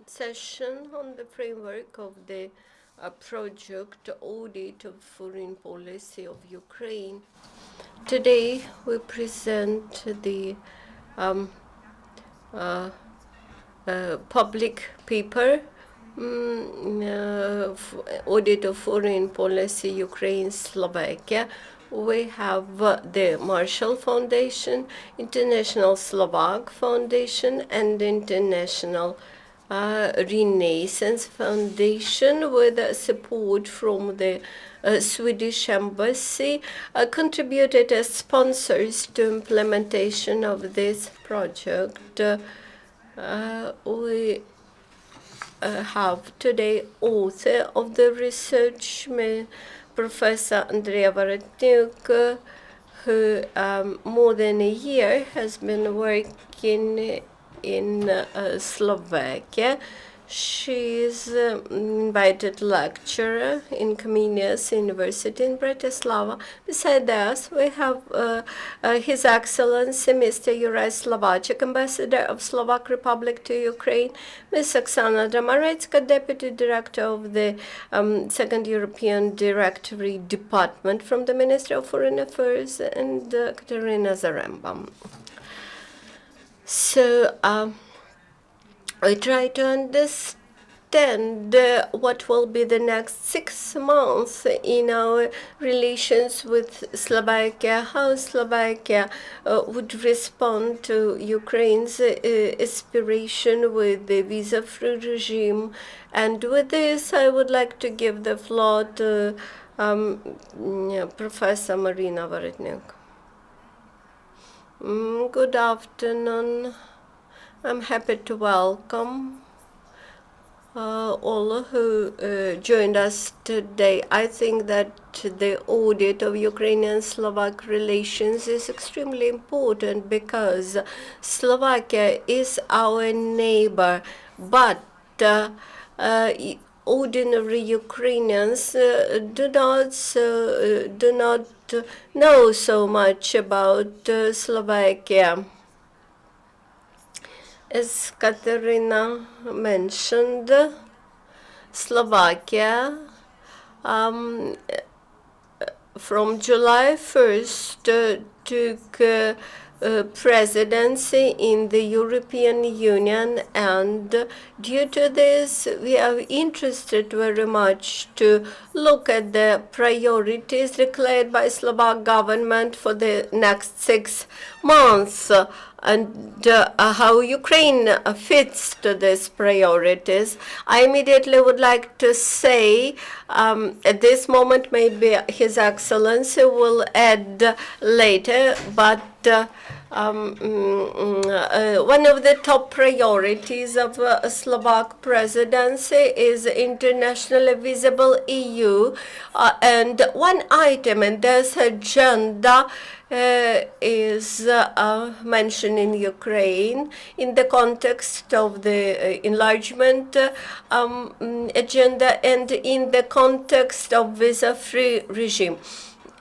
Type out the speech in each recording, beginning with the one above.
session on the framework of the project Audit of Foreign Policy of Ukraine. Today we present the public paper, Audit of Foreign Policy Ukraine-Slovakia. We have the Marshall Foundation, International Slovak Foundation, and International Renaissance Foundation, with support from the Swedish Embassy, contributed as sponsors to implementation of this project. We have today author of the research, Professor Vorotnyuk, who more than a year has been working in Slovakia. She is invited lecturer in Comenius University in Bratislava. Beside us, we have His Excellency Mr. Juraj Siváček, Ambassador of Slovak Republic to Ukraine, Ms. Oksana Dramaretska, Deputy Director of the Second European Directorate Department from the Ministry of Foreign Affairs, and Kateryna Zarembo. So, I try to understand what will be the next 6 months in our relations with Slovakia, how Slovakia would respond to Ukraine's aspiration with the visa-free regime. And with this, I would like to give the floor to Professor Maryna Vorotnyuk. Good afternoon. I'm happy to welcome all who joined us today. I think that the audit of Ukrainian-Slovak relations is extremely important because Slovakia is our neighbor, but ordinary Ukrainians do not know so much about Slovakia. As Kateryna mentioned, Slovakia from July 1st took presidency in the European Union, and due to this we are interested very much to look at the priorities declared by Slovak government for the next 6 months, and how Ukraine fits to these priorities. I immediately would like to say at this moment, maybe His Excellency will add later, but one of the top priorities of Slovak presidency is internationally visible EU, and one item in this agenda is mentioned in Ukraine in the context of the enlargement agenda and in the context of visa-free regime.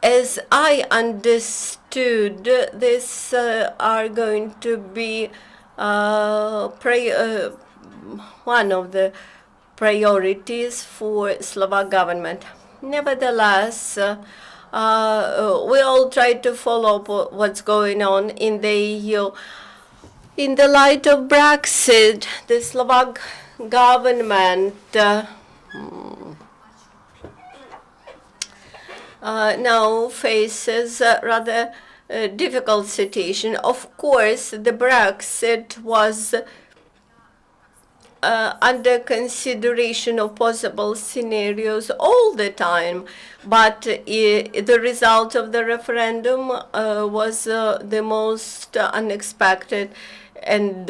As I understood, this are going to be one of the priorities for Slovak government. Nevertheless, we all try to follow what's going on in the EU. In the light of Brexit, the Slovak government now faces a rather difficult situation. Of course, the Brexit was under consideration of possible scenarios all the time, but the result of the referendum was the most unexpected, and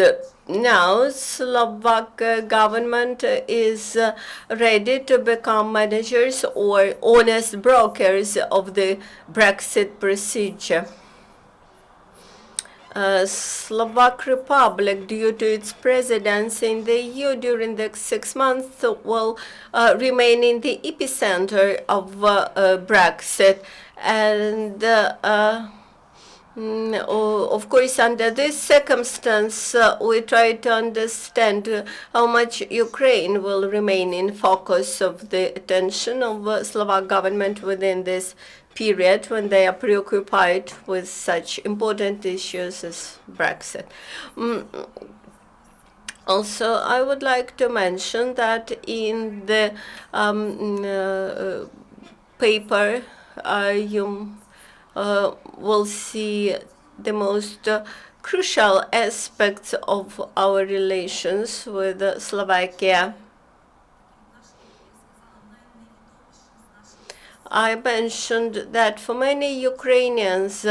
now Slovak government is ready to become managers or honest brokers of the Brexit procedure. Slovak Republic, due to its presence in the EU during the 6 months, will remain in the epicenter of Brexit, and Of course, under this circumstance, we try to understand how much Ukraine will remain in focus of the attention of Slovak government within this period when they are preoccupied with such important issues as Brexit. Also, I would like to mention that in the paper you will see the most crucial aspects of our relations with Slovakia. I mentioned that for many Ukrainians,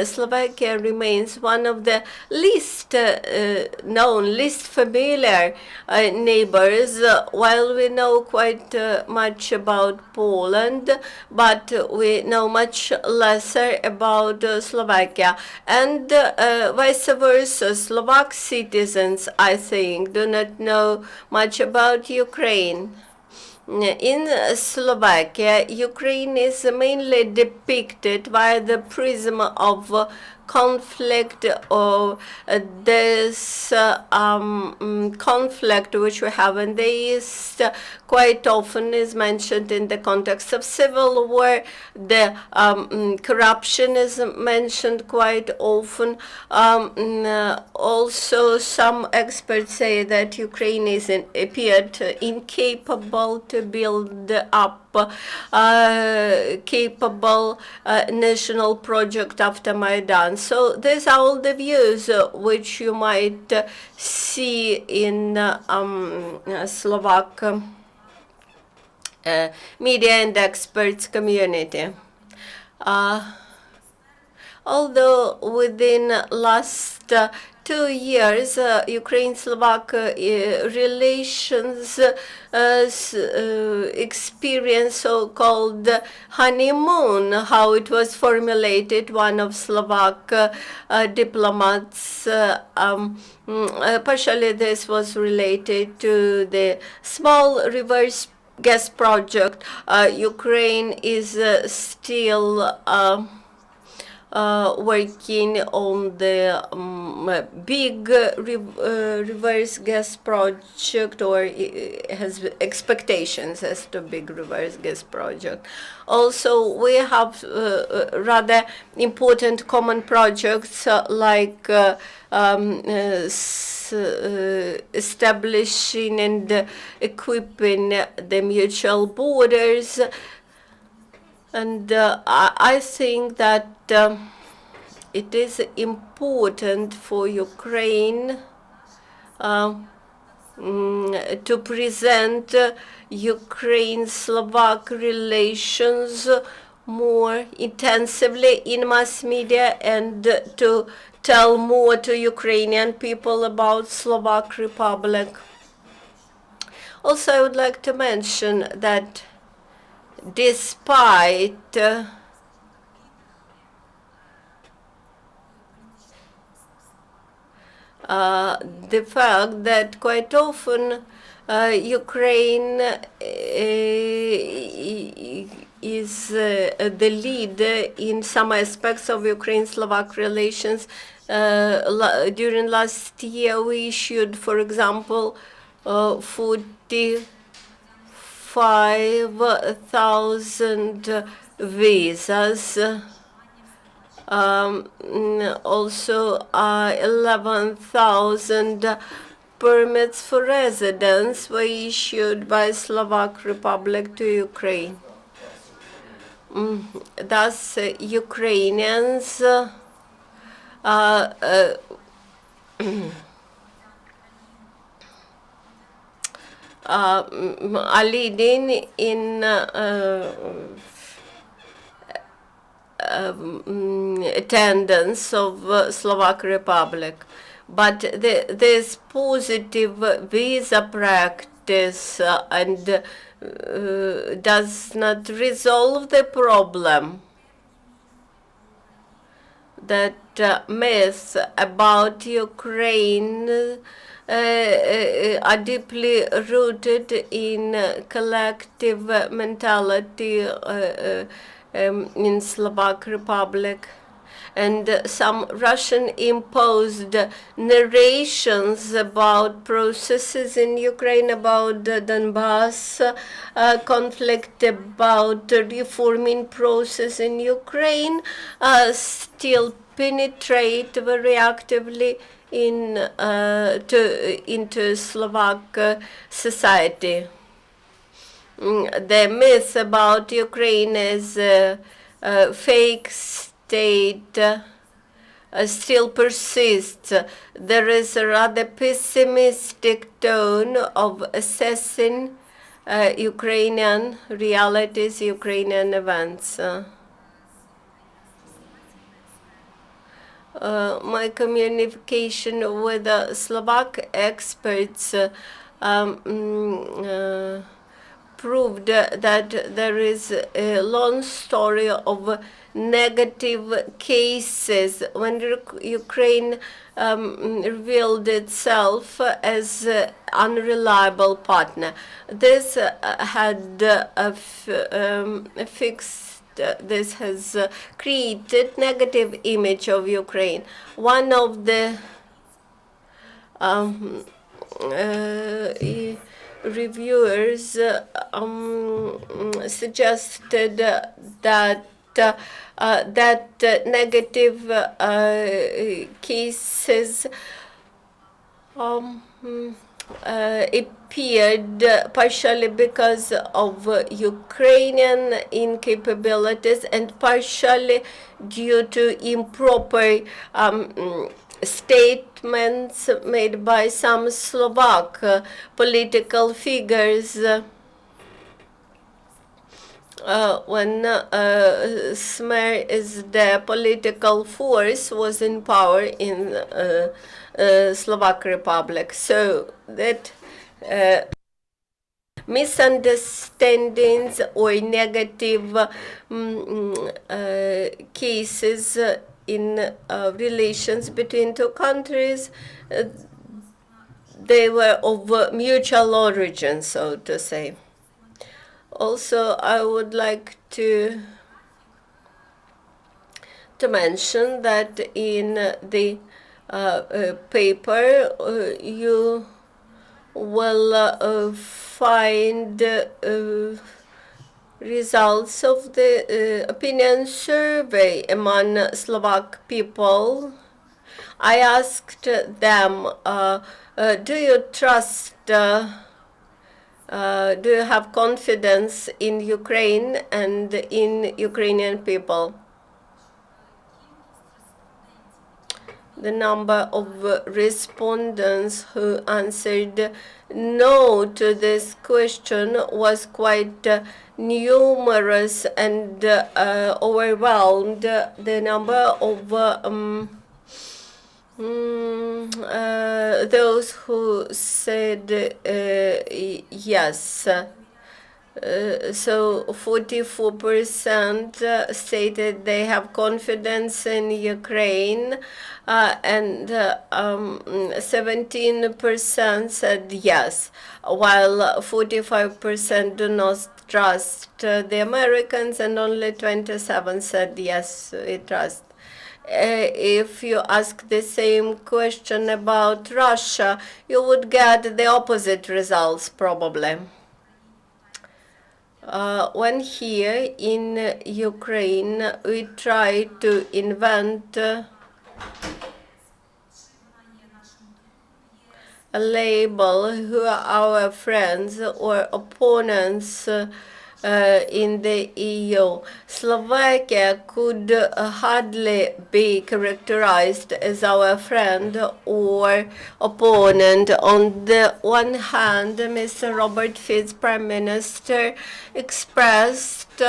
Slovakia remains one of the least known, least familiar neighbors, while we know quite much about Poland, but we know much lesser about Slovakia. And vice versa, Slovak citizens, I think, do not know much about Ukraine. In Slovakia, Ukraine is mainly depicted via the prism of conflict, or this conflict which we have in the East quite often is mentioned in the context of civil war. The corruption is mentioned quite often. Also, some experts say that Ukraine appeared incapable to build up capable national project after Maidan. So these are all the views which you might see in Slovak media and experts community. Although within last 2 years, Ukraine-Slovak relations experience so-called honeymoon, how it was formulated. One of Slovak diplomats, partially this was related to the small reverse gas project. Ukraine is still working on the big reverse gas project, or has expectations as to big reverse gas project. Also, we have rather important common projects like establishing and equipping the mutual borders. And I think that it is important for Ukraine to present Ukraine-Slovak relations more intensively in mass media, and to tell more to Ukrainian people about Slovak Republic. Also, I would like to mention that despite the fact that quite often Ukraine is the lead in some aspects of Ukraine-Slovak relations. During last year, we issued, for example, 45,000 visas. Also 11,000 permits for residence were issued by Slovak Republic to Ukraine. Thus, Ukrainians are leading in attendance of Slovak Republic. But this positive visa practice and does not resolve the problem. That myths about Ukraine are deeply rooted in collective mentality in Slovak Republic. And some Russian-imposed narrations about processes in Ukraine, about the Donbass conflict, about the reforming process in Ukraine, still penetrate very actively into Slovak society. The myth about Ukraine as a fake state still persists. There is a rather pessimistic tone of assessing Ukrainian realities, Ukrainian events. My communication with Slovak experts proved that there is a long story of negative cases when Ukraine revealed itself as an unreliable partner. This had this has created negative image of Ukraine. One of the reviewers suggested that negative cases appeared partially because of Ukrainian incapabilities and partially due to improper statements made by some Slovak political figures when Smer is the political force was in power in Slovak Republic. So that misunderstandings or negative cases in relations between two countries, they were of mutual origin, so to say. Also, I would like to mention that in the paper you will find results of the opinion survey among Slovak people. I asked them, do you trust, do you have confidence in Ukraine and in Ukrainian people? The number of respondents who answered no to this question was quite numerous and overwhelmed the number of those who said yes. So 44% stated they have confidence in Ukraine, and 17% said yes, while 45% do not trust the Americans, and only 27% said yes, we trust. If you ask the same question about Russia, you would get the opposite results probably. When here in Ukraine we try to invent a label who are our friends or opponents in the EU. Slovakia could hardly be characterized as our friend or opponent. On the one hand, Mr. Robert Fico, Prime Minister, expressed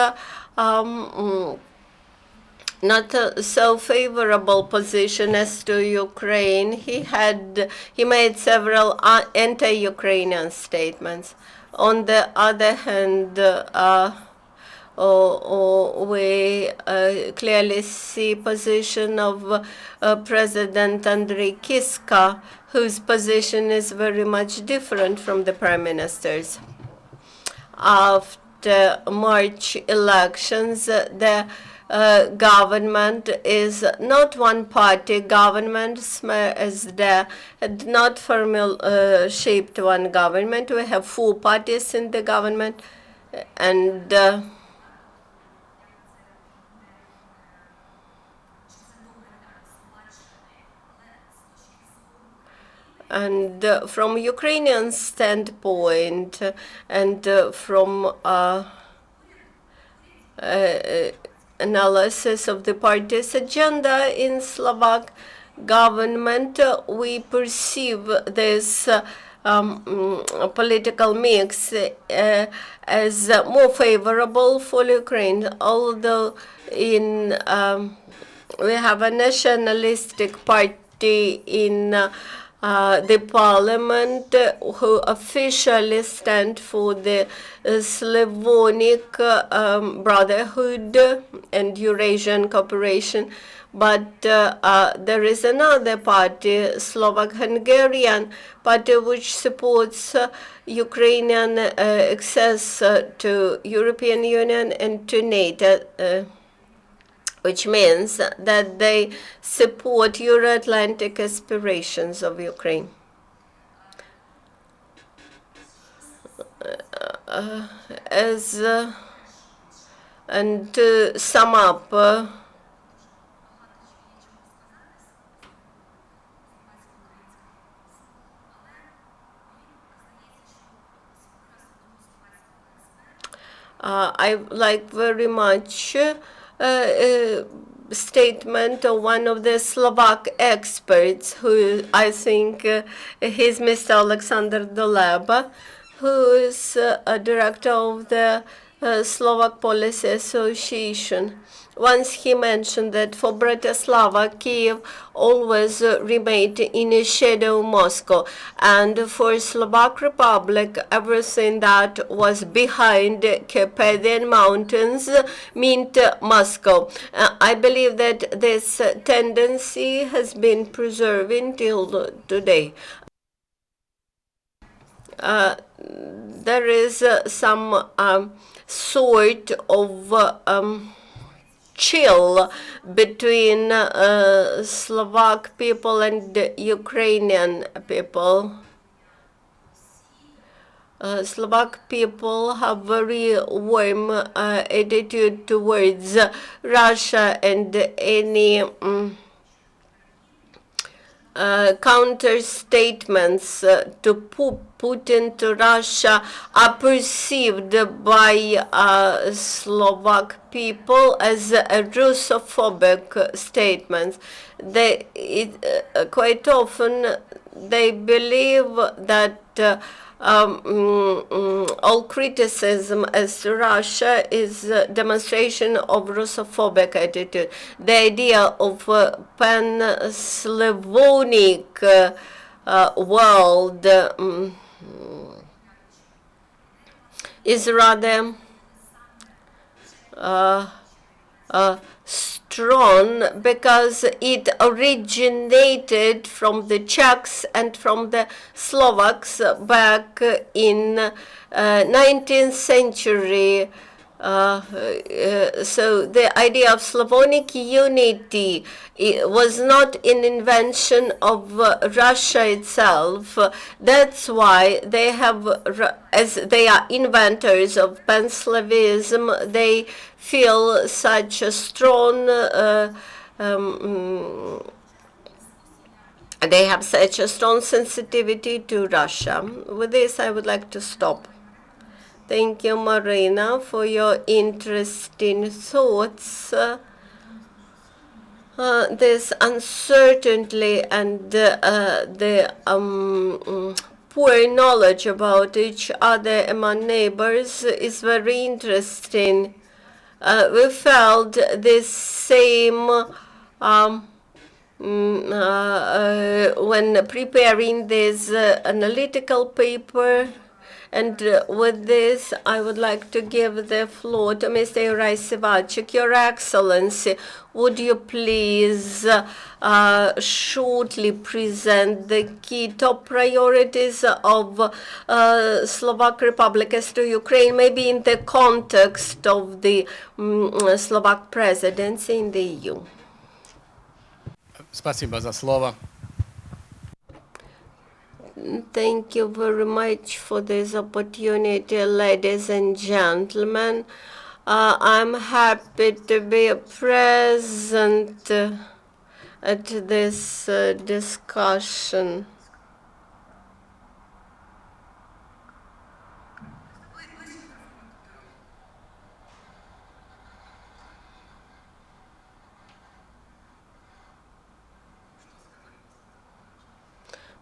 not a so favorable position as to Ukraine. He made several anti-Ukrainian statements. On the other hand, we clearly see position of President Andrei Kiska, whose position is very much different from the Prime Minister's. After after March elections, the government is not one-party government, as the not formal shaped one government. We have 4 parties in the government, and from Ukrainian standpoint, and from analysis of the party's agenda in Slovak government, we perceive this political mix as more favorable for Ukraine, although in we have a nationalistic party in the parliament who officially stand for the Slavonic brotherhood and Eurasian cooperation, but there is another party, Slovak-Hungarian party, which supports Ukrainian access to European Union and to NATO, which means that they support Euro-Atlantic aspirations of Ukraine. And to sum up, I like very much statement of one of the Slovak experts, who I think is Mr. Alexander Doleba, who is a director of the Slovak Policy Association. Once he mentioned that for Bratislava, Kiev always remained in a shadow of Moscow, and for Slovak Republic, everything that was behind Carpathian Mountains meant Moscow. I believe that this tendency has been preserved till today. There is some sort of chill between Slovak people and Ukrainian people. Slovak people have very warm attitude towards Russia, and any counter statements to Putin, to Russia, are perceived by Slovak people as Russophobic statements. Quite often they believe that all criticism as to Russia is a demonstration of Russophobic attitude. The idea of pan-Slavonic world is rather strong, because it originated from the Czechs and from the Slovaks back in 19th century. So the idea of Slavonic unity was not an invention of Russia itself. That's why they have, as they are inventors of Pan-Slavism, they feel such a strong, they have such a strong sensitivity to Russia. With this, I would like to stop. Thank you, Maryna, for your interesting thoughts. This uncertainty and the poor knowledge about each other among neighbors is very interesting. We felt this same when preparing this analytical paper, And with this, I would like to give the floor to Mr. Juraj Siváček. Your Excellency, would you please shortly present the key top priorities of Slovak Republic as to Ukraine, maybe in the context of the Slovak presidency in the EU? Spasiba za slovo. Thank you very much for this opportunity, ladies and gentlemen. I'm happy to be present at this discussion.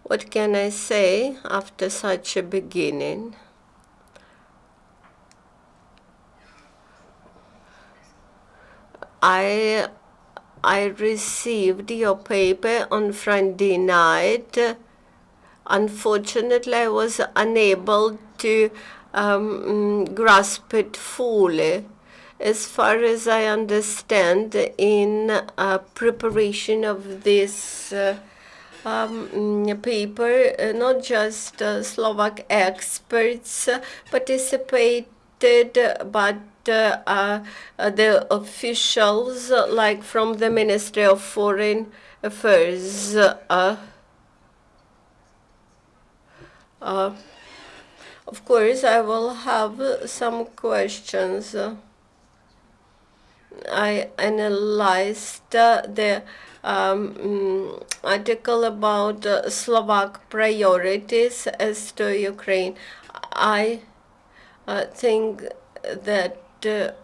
What can I say after such a beginning? I received your paper on Friday night. Unfortunately, I was unable to grasp it fully. As far as I understand, in preparation of this paper, not just Slovak experts participated, but the officials, like from the Ministry of Foreign Affairs. Of course, I will have some questions. I analyzed the article about Slovak priorities as to Ukraine. I think that the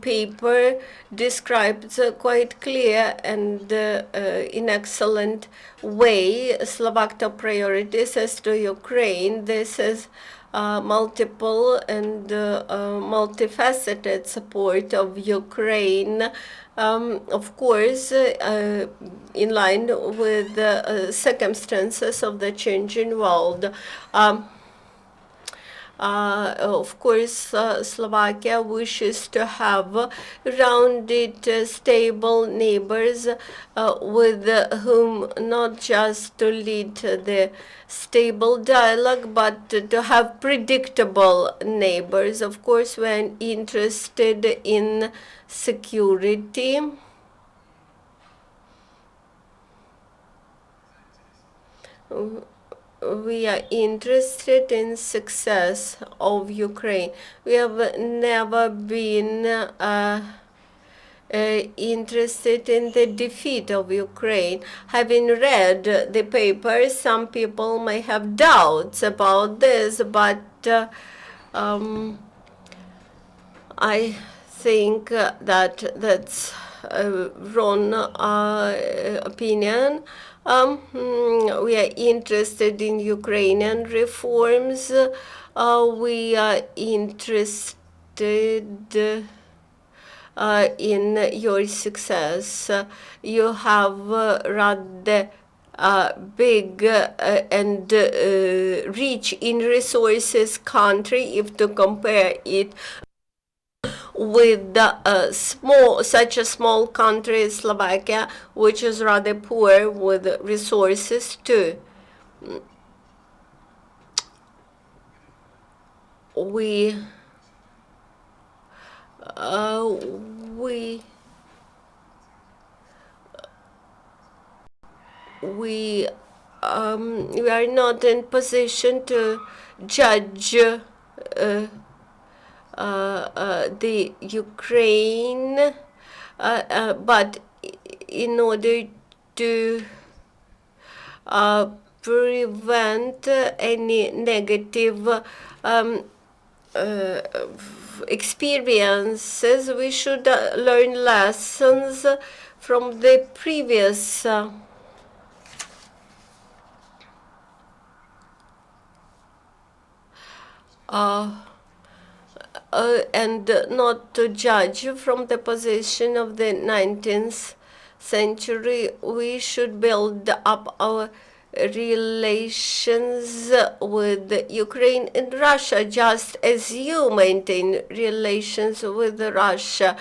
paper describes quite clear and in excellent way Slovak top priorities as to Ukraine. This is multiple and multifaceted support of Ukraine, of course, in line with the circumstances of the changing world. Of course, Slovakia wishes to have rounded, stable neighbors with whom not just to lead the stable dialogue, but to have predictable neighbors. Of course, when interested in security. We are interested in success of Ukraine. We have never been interested in the defeat of Ukraine. Having read the paper, some people may have doubts about this, but I think that that's a wrong opinion. We are interested in Ukrainian reforms. We are interested in your success. You have rather big and rich in resources country if to compare it with such a small country as Slovakia, which is rather poor with resources too. We are not in position to judge the Ukraine, but in order to prevent any negative experiences, we should learn lessons from the previous and not to judge from the position of the 19th century. We should build up our relations with Ukraine and Russia, just as you maintain relations with Russia.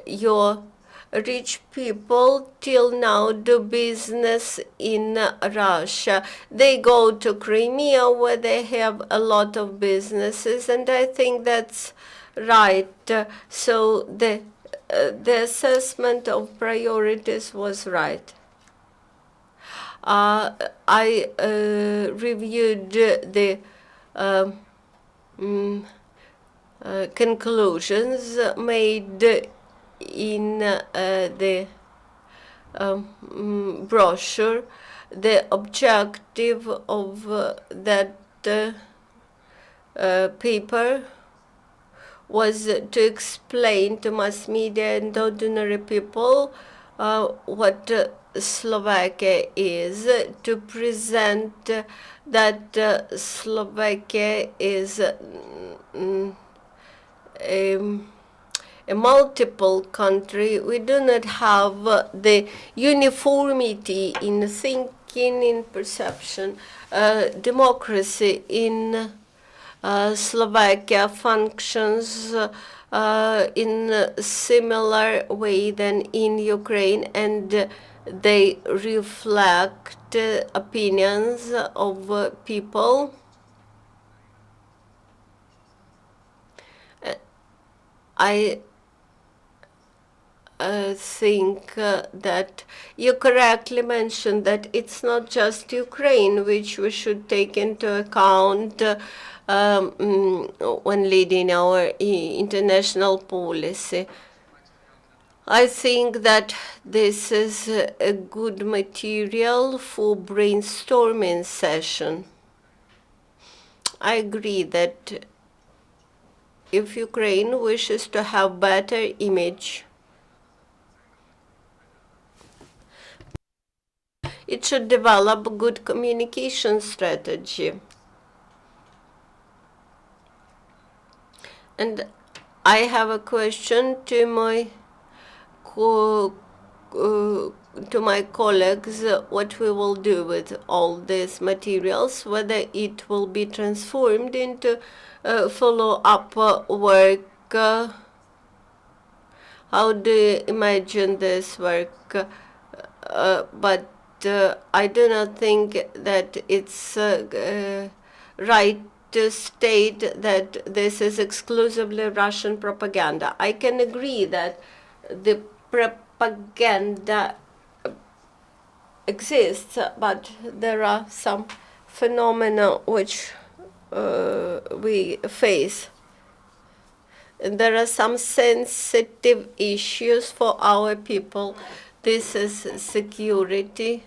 Your rich people till now do business in Russia. They go to Crimea where they have a lot of businesses, and I think that's right. So the assessment of priorities was right. I reviewed the conclusions made in the brochure. The objective of that paper was to explain to mass media and ordinary people what Slovakia is, to present that Slovakia is a multiple country. We do not have the uniformity in thinking, in perception. Democracy in Slovakia functions in a similar way than in Ukraine, and they reflect opinions of people. I think that you correctly mentioned that it's not just Ukraine which we should take into account when leading our international policy. I think that this is a good material for brainstorming session. I agree that if Ukraine wishes to have better image, it should develop a good communication strategy. And I have a question to my colleagues, what we will do with all these materials, whether it will be transformed into follow-up work. How do you imagine this work? But I do not think that it's right to state that this is exclusively Russian propaganda. I can agree that the propaganda exists, but there are some phenomena which we face. And there are some sensitive issues for our people. This is security,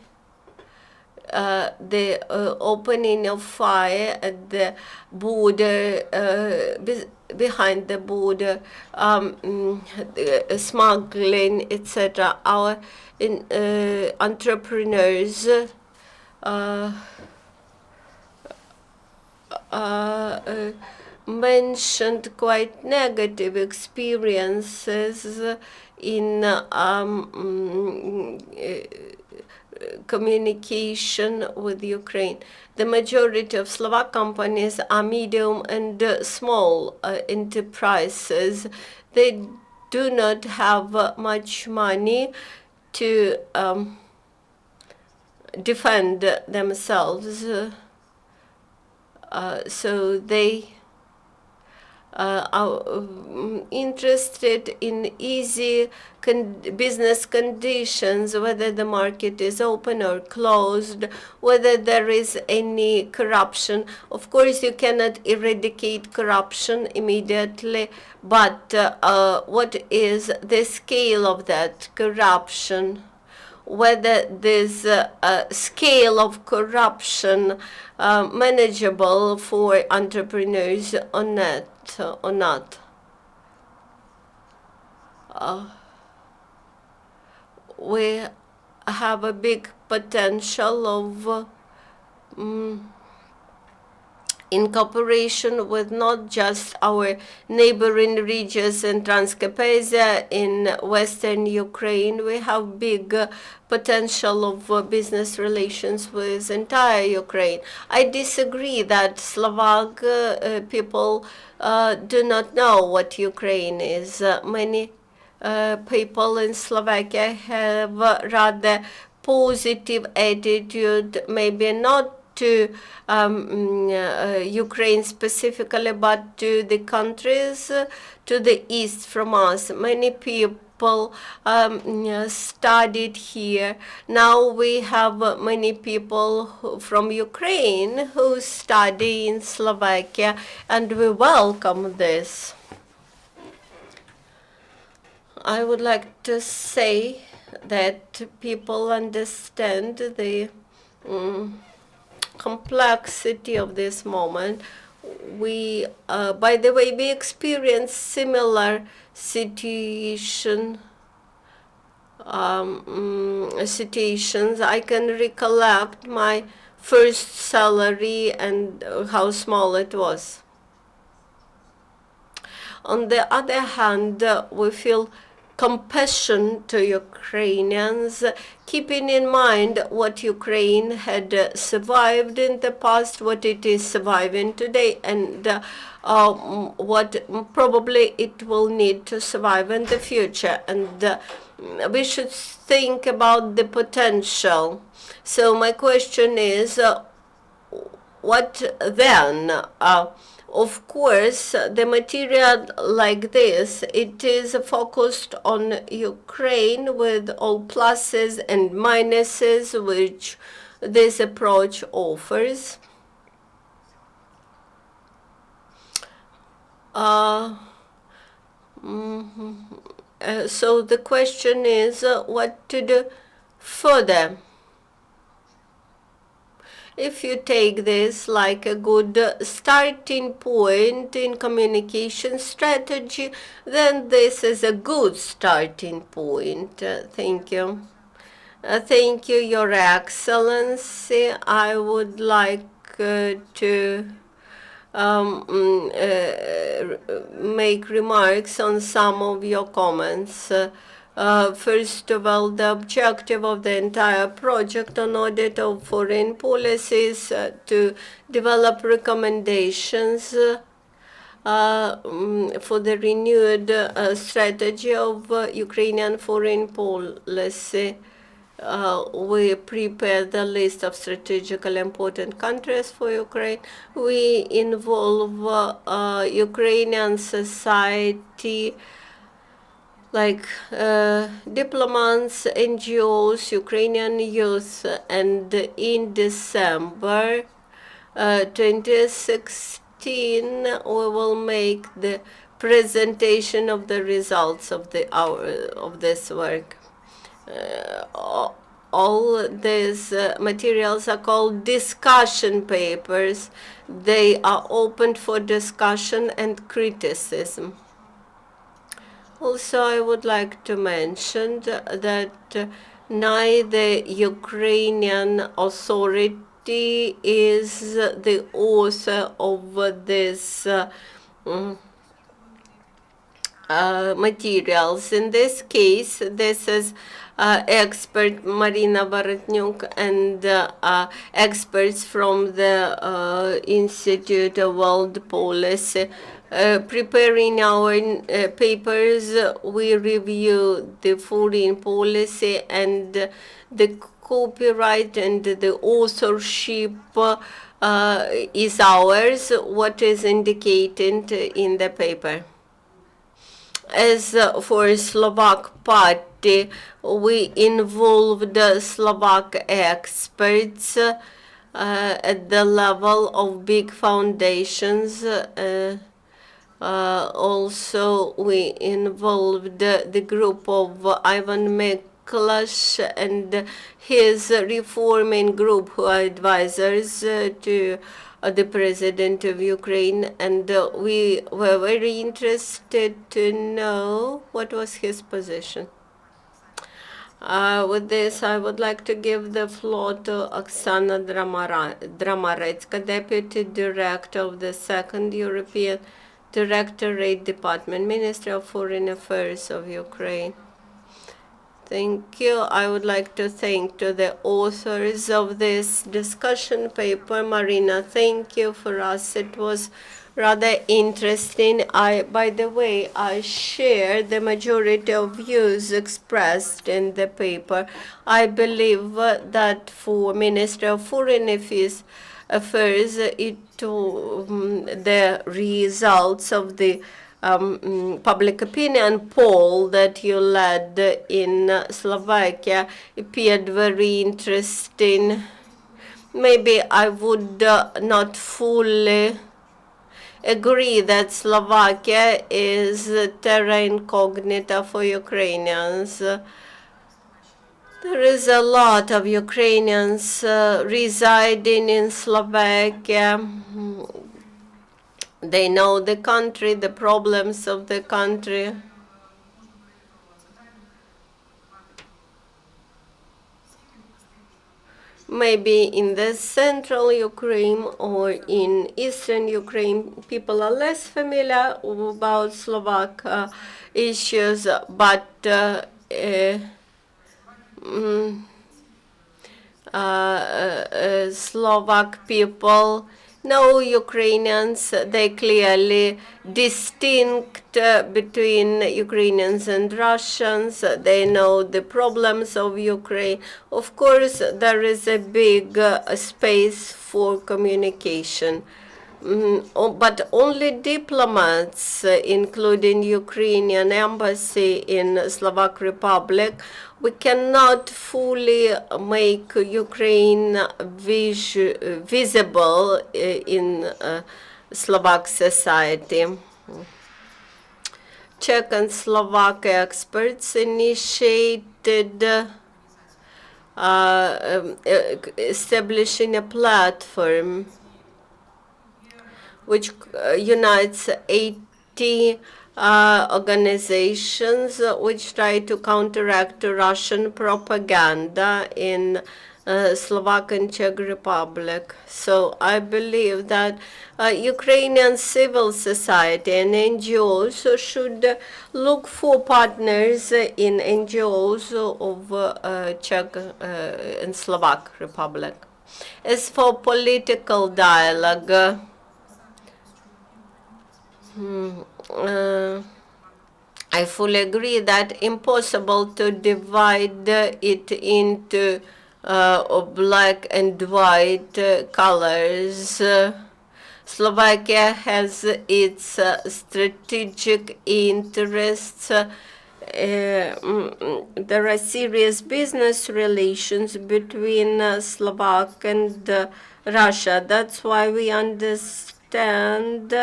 the opening of fire at the border, behind the border, smuggling, etc. Our entrepreneurs mentioned quite negative experiences in communication with Ukraine. The majority of Slovak companies are medium and small enterprises. They do not have much money to defend themselves, so they are interested in easy business conditions, whether the market is open or closed, whether there is any corruption. Of course, you cannot eradicate corruption immediately, but what is the scale of that corruption? Whether this scale of corruption manageable for entrepreneurs or not. We have a big potential of in cooperation with not just our neighboring regions in Transcarpathia, in western Ukraine, we have big potential of business relations with entire Ukraine. I disagree that Slovak people do not know what Ukraine is. Many people in Slovakia have rather positive attitude, maybe not to Ukraine specifically, but to the countries to the east from us. Many people studied here. Now we have many people from Ukraine who study in Slovakia, and we welcome this. I would like to say that people understand the complexity of this moment. We, by the way, we experienced similar situations. I can recollect my first salary and how small it was. On the other hand, we feel compassion to Ukrainians, keeping in mind what Ukraine had survived in the past, what it is surviving today, and what probably it will need to survive in the future. And we should think about the potential. So my question is, what then? Of course, the material like this, it is focused on Ukraine with all pluses and minuses which this approach offers. So the question is what to do further. If you take this like a good starting point in communication strategy, then this is a good starting point. Thank you. Thank you, Your Excellency. I would like to make remarks on some of your comments. First of all, the objective of the entire project on audit of foreign policies to develop recommendations for the renewed strategy of Ukrainian foreign policy. We prepare the list of strategically important countries for Ukraine. We involve Ukrainian society, like diplomats, NGOs, Ukrainian youth, and in December 2016 we will make the presentation of the results of this work. All these materials are called discussion papers. They are open for discussion and criticism. Also, I would like to mention that neither Ukrainian authority is the author of this materials. In this case, this is expert Maryna Vorotnyuk and experts from the Institute of World Policy. Preparing our papers, we review the foreign policy and the copyright and the authorship is ours, what is indicated in the paper. As for Slovak party, we involved Slovak experts at the level of big foundations. Also, we involved the group of Ivan Miklas and his reforming group, who are advisors to the president of Ukraine, and we were very interested to know what was his position. With this, I would like to give the floor to Oksana Dramaretska, Deputy Director of the Second European Directorate Department, Ministry of Foreign Affairs of Ukraine. Thank you. I would like to thank to the authors of this discussion paper. Maryna, thank you for us. It was rather interesting. By the way, I share the majority of views expressed in the paper. I believe that for Ministry of Foreign Affairs, the results of the public opinion poll that you led in Slovakia appeared very interesting. Maybe I would not fully agree that Slovakia is terra incognita for Ukrainians. There is a lot of Ukrainians residing in Slovakia. They know the country, the problems of the country. Maybe in the central Ukraine or in eastern Ukraine, people are less familiar about Slovak issues, but Slovak people know Ukrainians. They clearly distinct between Ukrainians and Russians. They know the problems of Ukraine. Of course, there is a big space for communication. But only diplomats, including Ukrainian embassy in Slovak Republic, we cannot fully make Ukraine visible in Slovak society. Czech and Slovak experts initiated establishing a platform which unites 80 organizations which try to counteract Russian propaganda in Slovak and Czech Republic. So I believe that Ukrainian civil society and NGOs should look for partners in NGOs of Czech and Slovak Republic. As for political dialogue, I fully agree that impossible to divide it into black and white colors. Slovakia has its strategic interests. There are serious business relations between Slovak and Russia. That's why we understand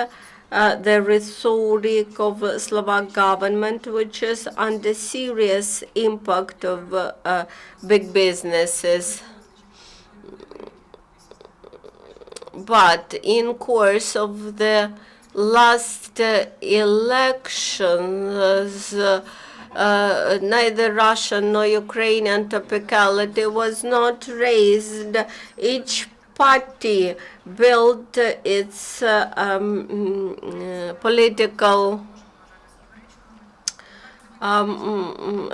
the rhetoric of Slovak government, which is under serious impact of big businesses. But in course of the last elections, neither Russian nor Ukrainian topicality was not raised. Each party built its political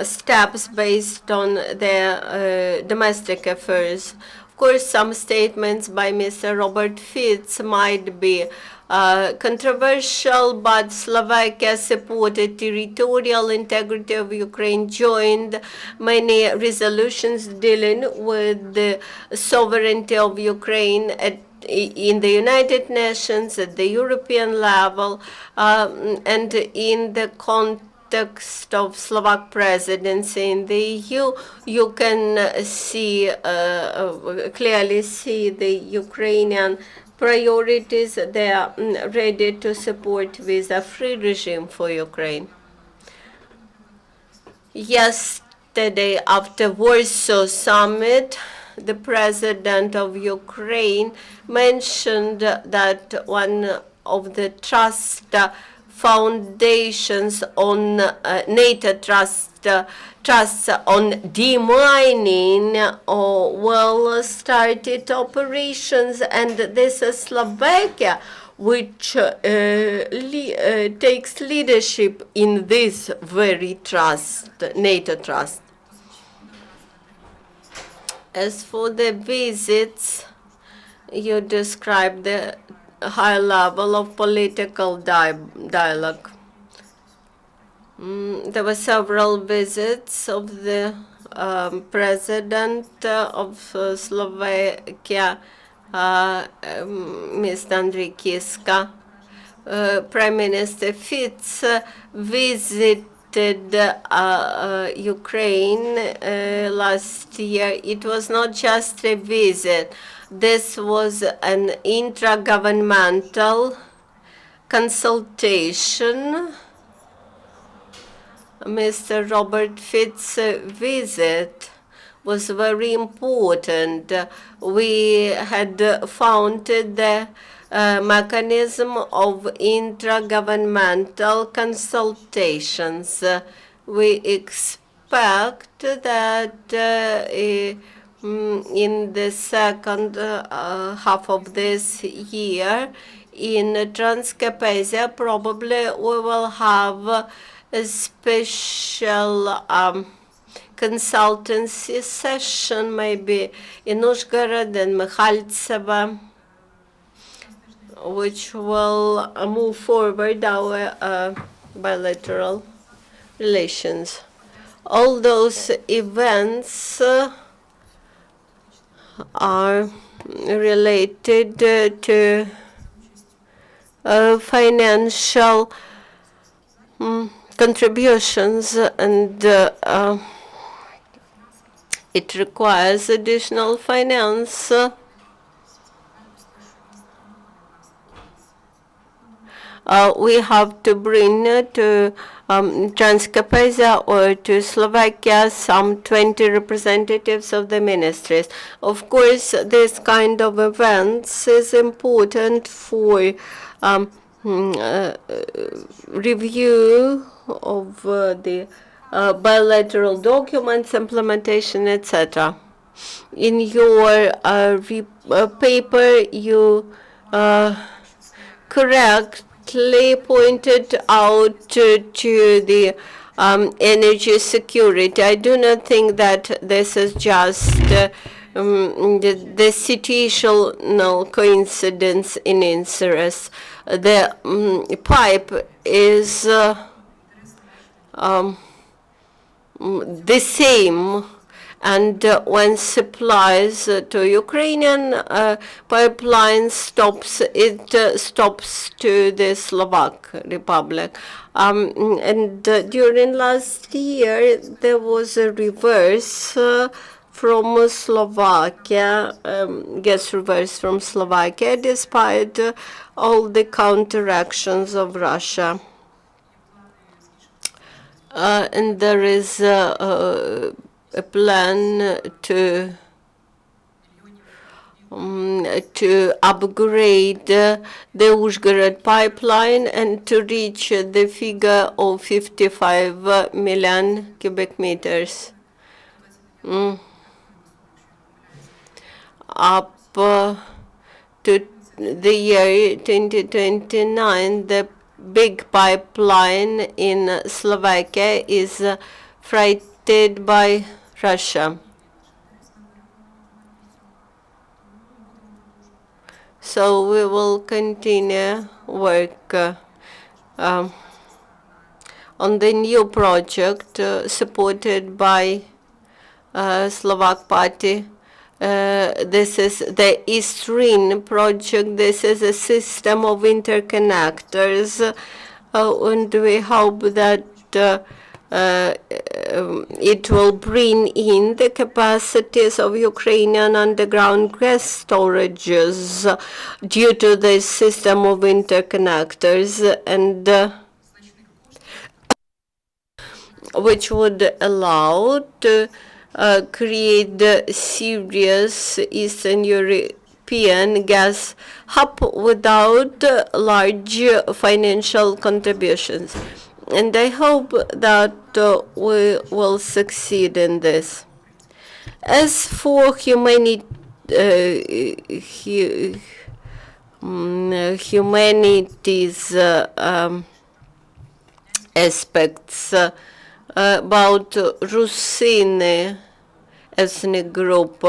steps based on their domestic affairs. Of course, some statements by Mr. Robert Fitz might be controversial, but Slovakia supported territorial integrity of Ukraine, joined many resolutions dealing with the sovereignty of Ukraine in the United Nations, at the European level, and in the context of Slovak presidency in the EU, you can see clearly see the Ukrainian priorities. They are ready to support visa-free regime for Ukraine. Yesterday, after Warsaw summit, the president of Ukraine mentioned that one of the trust foundations on NATO trusts on demining or well-started operations, and this is Slovakia, which takes leadership in this very trust, NATO trust. As for the visits, you described the high level of political dialogue. There were several visits of the president of Slovakia, Ms. Andrej Kiska. Prime Minister Fitz visited Ukraine last year. It was not just a visit. This was an intragovernmental consultation. Mr. Robert Fitz's visit was very important. We had founded the mechanism of intragovernmental consultations. We expect that in the second half of this year, in Transcarpathia, probably we will have a special consultancy session, maybe in Uzhgorod and Mikhaltsevo, which will move forward our bilateral relations. All those events are related to financial contributions, and it requires additional finance. We have to bring to Transcarpathia or to Slovakia some 20 representatives of the ministries. Of course, this kind of events is important for review of the bilateral documents, implementation, etc. In your paper, you correctly pointed out to the energy security. I do not think that this is just the situational coincidence in interest. The pipe is the same, and when supplies to Ukrainian pipeline stops, it stops to the Slovak Republic. And during last year, there was a reverse from Slovakia, gas reverse from Slovakia, despite all the counteractions of Russia. And there is a plan to upgrade the Uzhgorod pipeline and to reach the figure of 55 million cubic meters. Up to the year 2029, the big pipeline in Slovakia is freighted by Russia. So we will continue work on the new project supported by Slovak Party. This is the East Ring project. This is a system of interconnectors, and we hope that it will bring in the capacities of Ukrainian underground gas storages due to this system of interconnectors, and which would allow to create the serious Eastern European European gas hub without large financial contributions. And I hope that we will succeed in this. As for humanities aspects, about Rusini ethnic group,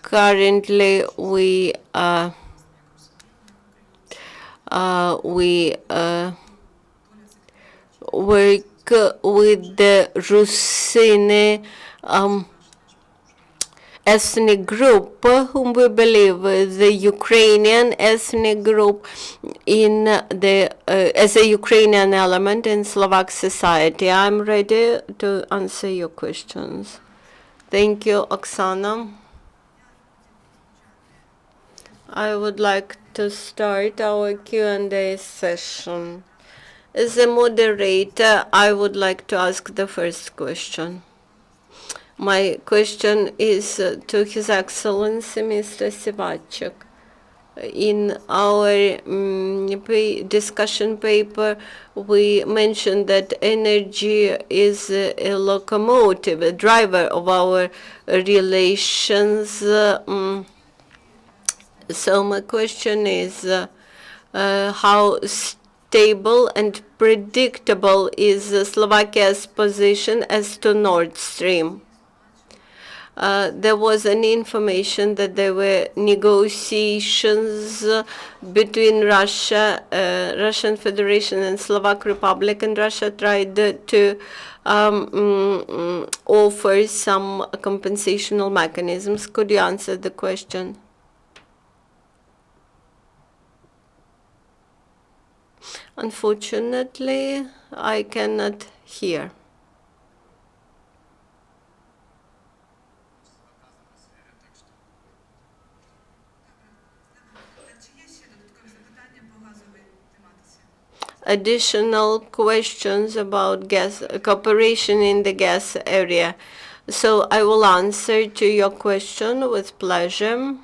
currently we work with the Rusini ethnic group, whom we believe is the Ukrainian ethnic group in the as a Ukrainian element in Slovak society. I'm ready to answer your questions. Thank you, Oksana. I would like to start our Q&A session. As a moderator, I would like to ask the first question. My question is to His Excellency Mr. Siváček. In our discussion paper, we mentioned that energy is a locomotive, a driver of our relations. So my question is, how stable and predictable is Slovakia's position as to Nord Stream? There was an information that there were negotiations between Russia, Russian Federation and Slovak Republic, and Russia tried to offer some compensational mechanisms. Could you answer the question? Unfortunately, I cannot hear. Additional questions about gas cooperation in the gas area. So I will answer to your question with pleasure.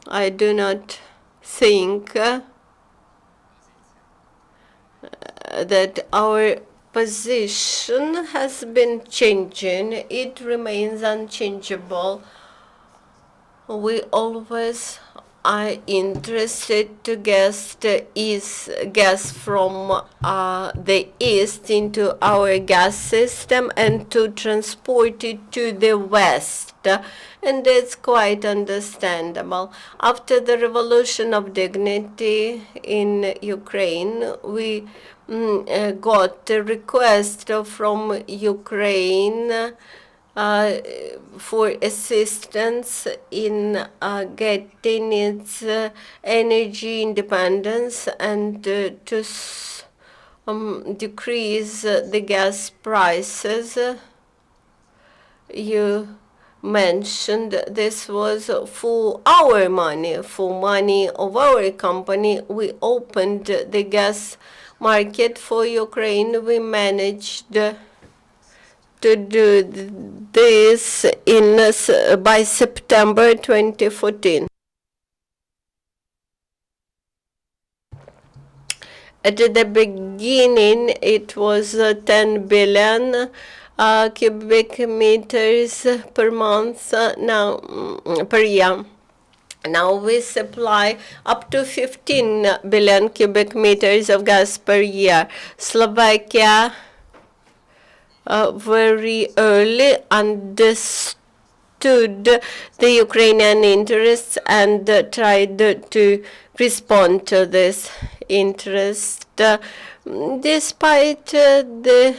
I do not think that our position has been changing. It remains unchangeable. We always are interested to gas from the east into our gas system and to transport it to the west. And it's quite understandable. After the Revolution of Dignity in Ukraine, we got a request from Ukraine for assistance in getting its energy independence and to decrease the gas prices. You mentioned this was for our money, for money of our company. We opened the gas market for Ukraine. We managed to do this by September 2014. At the beginning, it was 10 billion cubic meters per month per year. Now we supply up to 15 billion cubic meters of gas per year. Slovakia very early understood the Ukrainian interests and tried to respond to this interest, despite the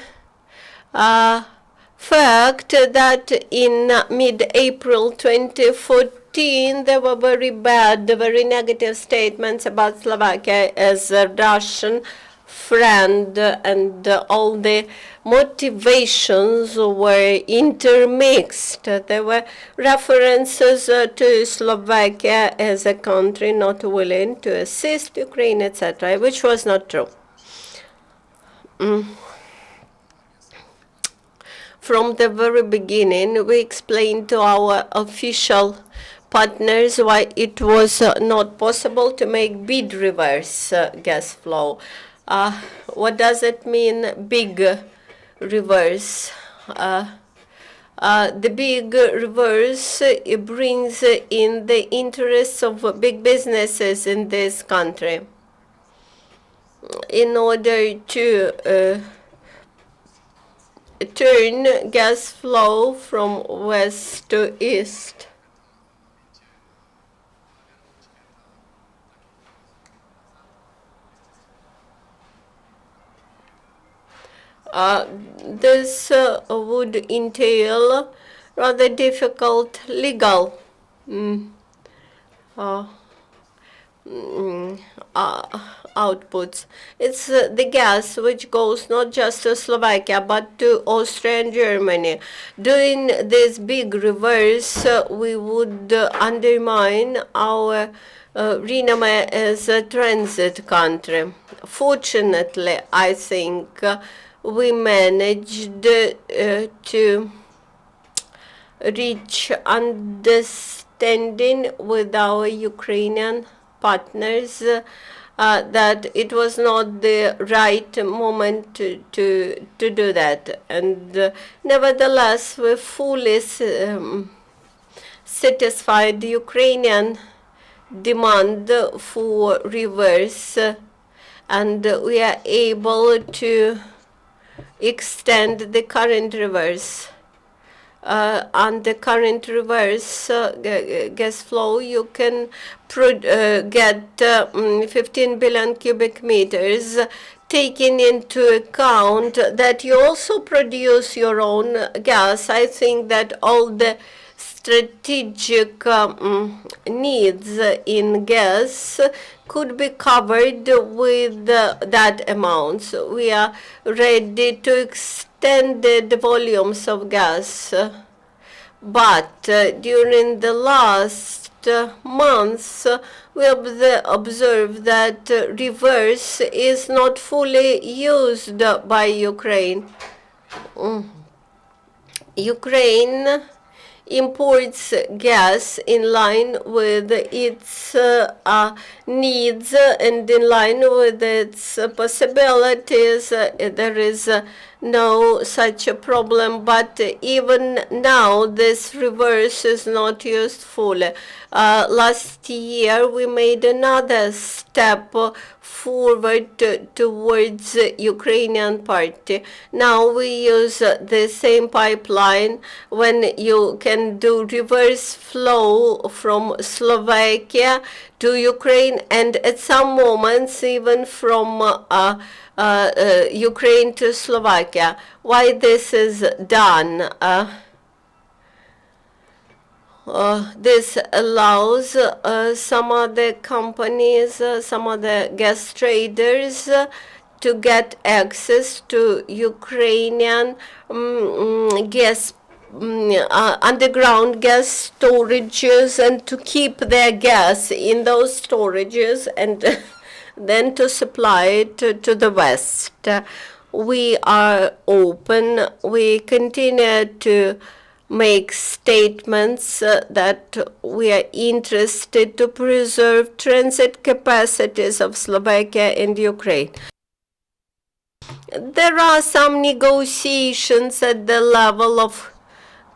fact that in mid-April 2014 there were very negative statements about Slovakia as a Russian friend, and all the motivations were intermixed. There were references to Slovakia as a country not willing to assist Ukraine, etc., which was not true. from the very beginning, we explained to our official partners why it was not possible to make bid reverse gas flow. What does it mean, big reverse? The big reverse it brings in the interests of big businesses in this country in order to turn gas flow from west to east. This would entail rather difficult legal outputs. It's the gas which goes not just to Slovakia but to Austria and Germany. Doing this big reverse, we would undermine our renown as a transit country. Fortunately, I think we managed to reach understanding with our Ukrainian partners that it was not the right moment to do that. And nevertheless, we fully satisfied the Ukrainian demand for reverse, and we are able to extend the current reverse. On the current reverse gas flow, you can get 15 billion cubic meters, taking into account that you also produce your own gas. I think that all the strategic needs in gas could be covered with that amount. So we are ready to extend the volumes of gas. But during the last months, we observed that reverse is not fully used by Ukraine. Ukraine imports gas in line with its needs and in line with its possibilities. There is no such a problem, but even now this reverse is not used fully. Last year we made another step forward towards Ukrainian party. Now we use the same pipeline when you can do reverse flow from Slovakia to Ukraine, and at some moments even from Ukraine to Slovakia. Why this is done? This allows some other companies, some other gas traders to get access to Ukrainian gas underground gas storages and to keep their gas in those storages and then to supply it to the West. We are open. We continue to make statements that we are interested to preserve transit capacities of Slovakia and Ukraine. There are some negotiations at the level of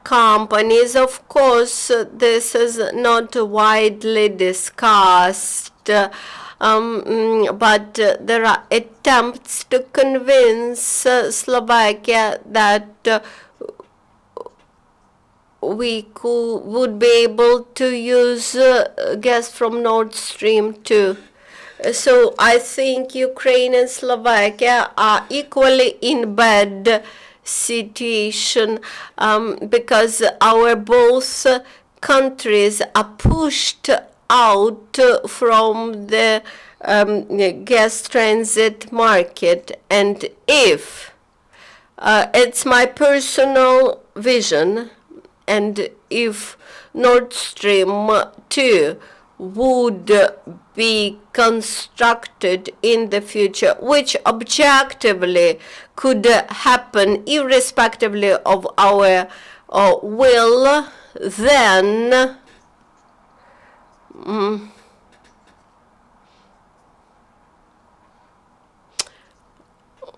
companies. Of course, this is not widely discussed, but there are attempts to convince Slovakia that we would be able to use gas from Nord Stream 2. So I think Ukraine and Slovakia are equally in bad situation because our both countries are pushed out from the gas transit market. And if it's my personal vision, and if Nord Stream 2 would be constructed in the future, which objectively could happen irrespectively of our will, then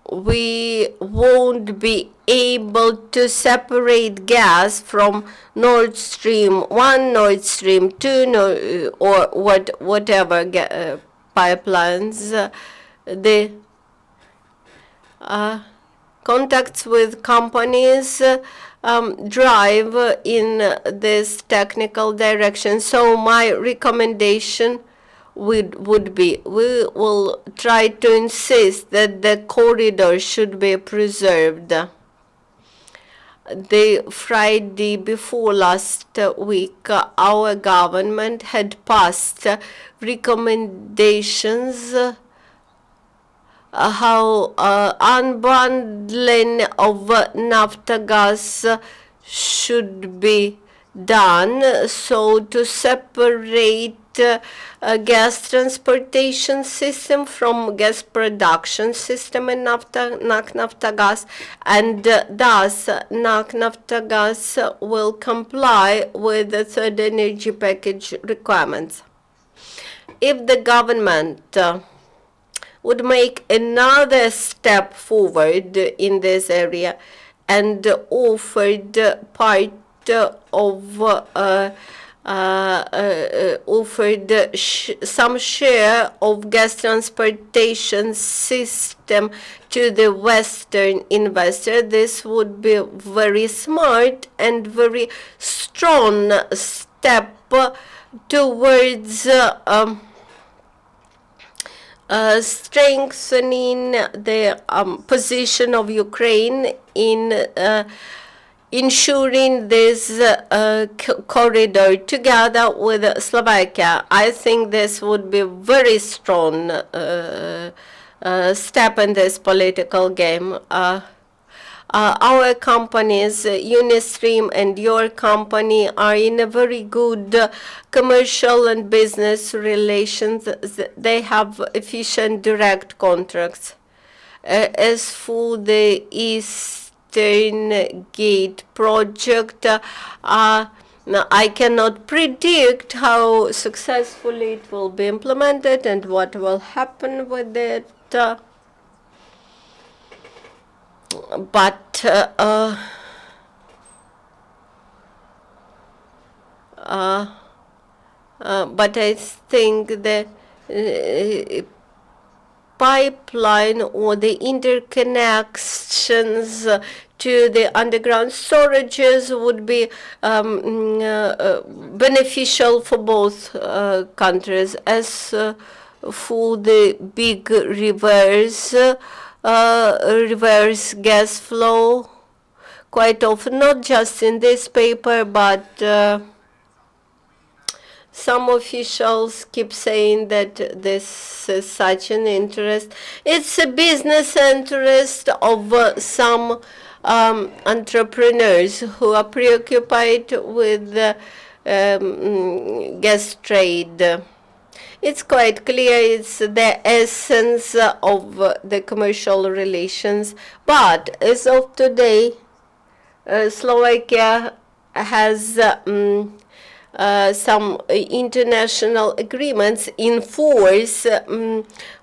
we won't be able to separate gas from Nord Stream 1, Nord Stream 2, or whatever pipelines. The contacts with companies drive in this technical direction. So my recommendation would be, we will try to insist that the corridor should be preserved. The Friday before last week, our government had passed recommendations how unbundling of Naftogaz should be done, so to separate gas transportation system from gas production system in NAK Naftogaz, and thus NAK Naftogaz will comply with the third energy package requirements. If the government would make another step forward in this area and offered part of offered some share of gas transportation system to the Western investor, this would be very smart and very strong step towards strengthening the position of Ukraine in ensuring this corridor together with Slovakia. I think this would be a very strong step in this political game. Our companies, Unistream and your company, are in a very good commercial and business relations. They have efficient direct contracts. As for the Eastern Gate project, I cannot predict how successfully it will be implemented and what will happen with it. But I think the pipeline or the interconnections to the underground storages would be beneficial for both countries. As for the big rivers, reverse gas flow, quite often, not just in this paper, but some officials keep saying that this is such an interest. It's a business interest of some entrepreneurs who are preoccupied with gas trade. It's quite clear it's the essence of the commercial relations. But as of today, Slovakia has some international agreements in force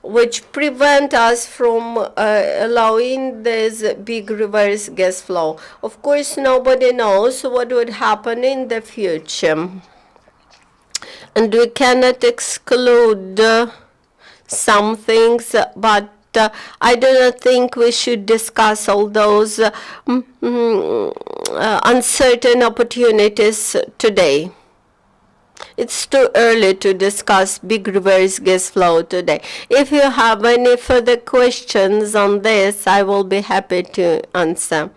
which prevent us from allowing this big reverse gas flow. Of course, nobody knows what would happen in the future. And we cannot exclude some things, but I do not think we should discuss all those uncertain opportunities today. It's too early to discuss big reverse gas flow today. If you have any further questions on this, I will be happy to answer.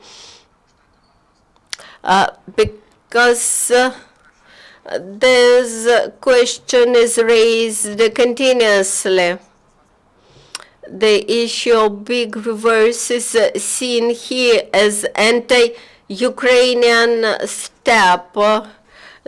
Because this question is raised continuously. The issue of big reverse is seen here as anti-Ukrainian step.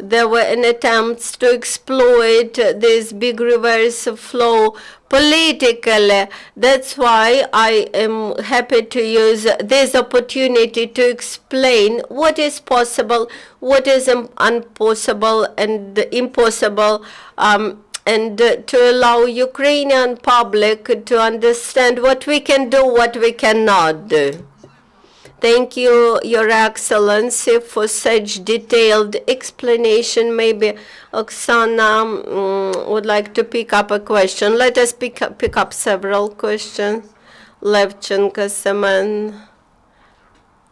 there were an attempts to exploit this big reverse flow politically. That's why I am happy to use this opportunity to explain what is possible, what is impossible and impossible, and to allow Ukrainian public to understand what we can do, what we cannot do. Thank you, Your Excellency, for such detailed explanation. Maybe Oksana would like to pick up a question. Let us pick up several questions. Levchenko, Semen,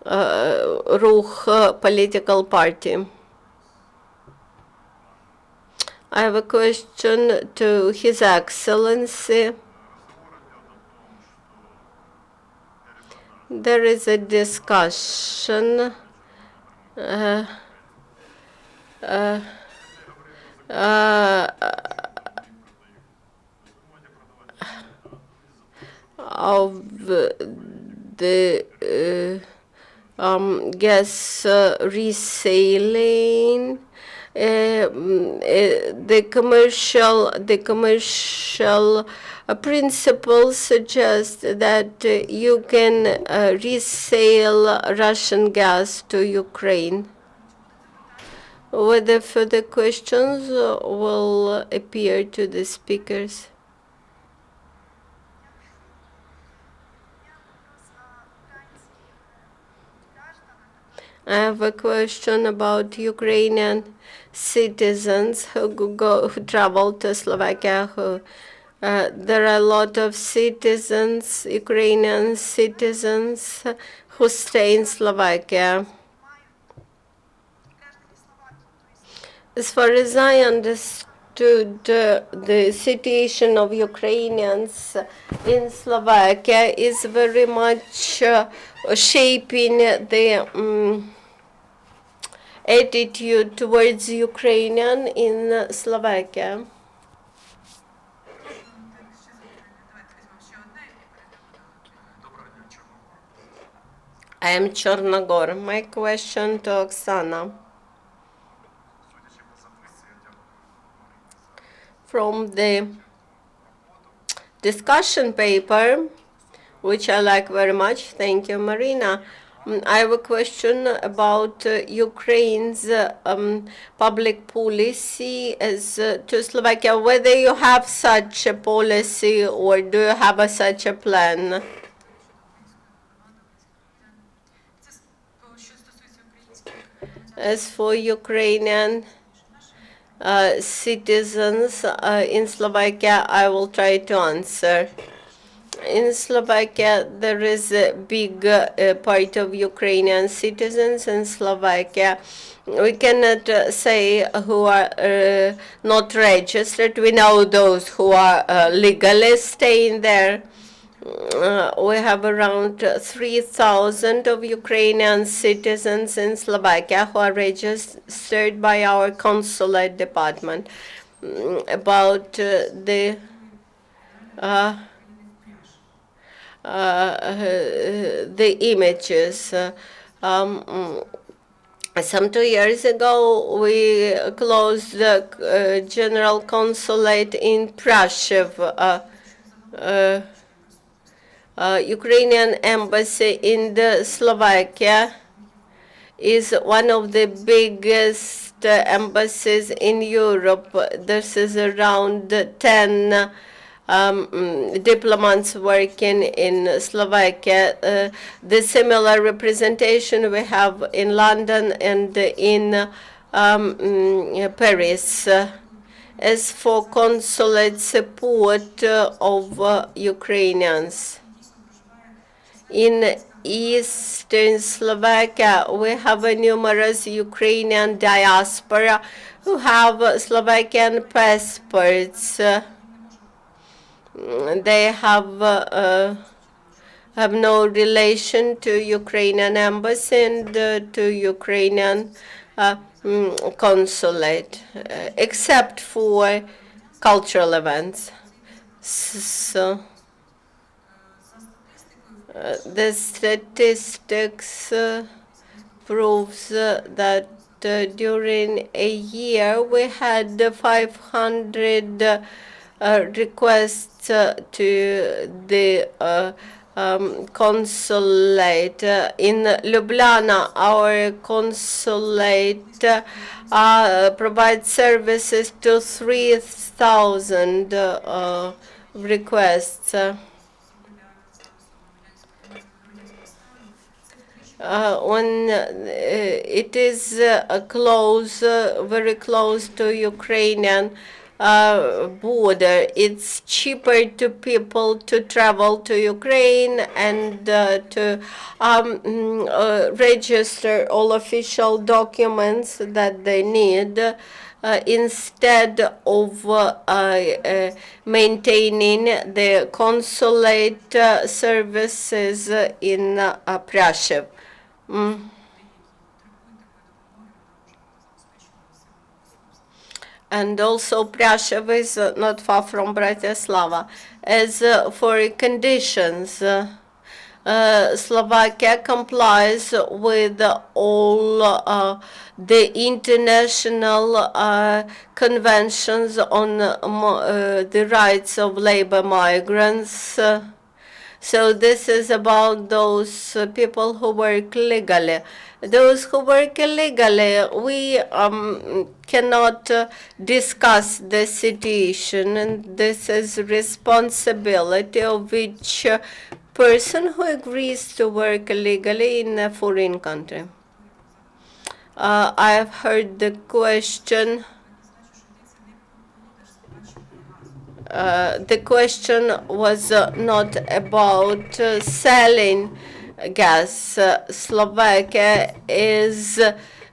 Ruch, political party. I have a question to His Excellency. There is a discussion of the gas reselling. The commercial principles suggest that you can resell Russian gas to Ukraine. Whether further questions will appear to the speakers. I have a question about Ukrainian citizens who travel to Slovakia. There are a lot of citizens, Ukrainian citizens, who stay in Slovakia. As far as I understood, the situation of Ukrainians in Slovakia is very much shaping the attitude towards Ukrainian in Slovakia. I am Chornogor. My question to Oksana. From the discussion paper, which I like very much, thank you, Maryna. I have a question about Ukraine's public policy as to Slovakia, whether you have such a policy or do you have such a plan? As for Ukrainian citizens in Slovakia, I will try to answer. In Slovakia, there is a big part of Ukrainian citizens in Slovakia. We cannot say who are not registered. We know those who are legally staying there. We have around 3,000 of Ukrainian citizens in Slovakia who are registered by our consulate department. About the images. Some 2 years ago, we closed the general consulate in Prashev. Ukrainian embassy in the Slovakia is one of the biggest embassies in Europe. This is around 10 diplomats working in Slovakia. The similar representation we have in London and in Paris. As for consulate support of Ukrainians, in eastern Slovakia, we have a numerous Ukrainian diaspora who have Slovakian passports. They have no relation to Ukrainian embassy and to Ukrainian consulate, except for cultural events. So the statistics proves that during a year, we had 500 requests to the consulate. In Ljubljana, our consulate provides services to 3,000 requests. When it is very close to Ukrainian border, it's cheaper to people to travel to Ukraine and to register all official documents that they need instead of maintaining the consulate services in Prussia. And also Prussia is not far from Bratislava. As for conditions, Slovakia complies with all the international conventions on the rights of labor migrants. So this is about those people who work legally. Those who work illegally, we cannot discuss the situation, and this is responsibility of each person who agrees to work legally in a foreign country. I have heard the question. The question was not about selling gas. Slovakia is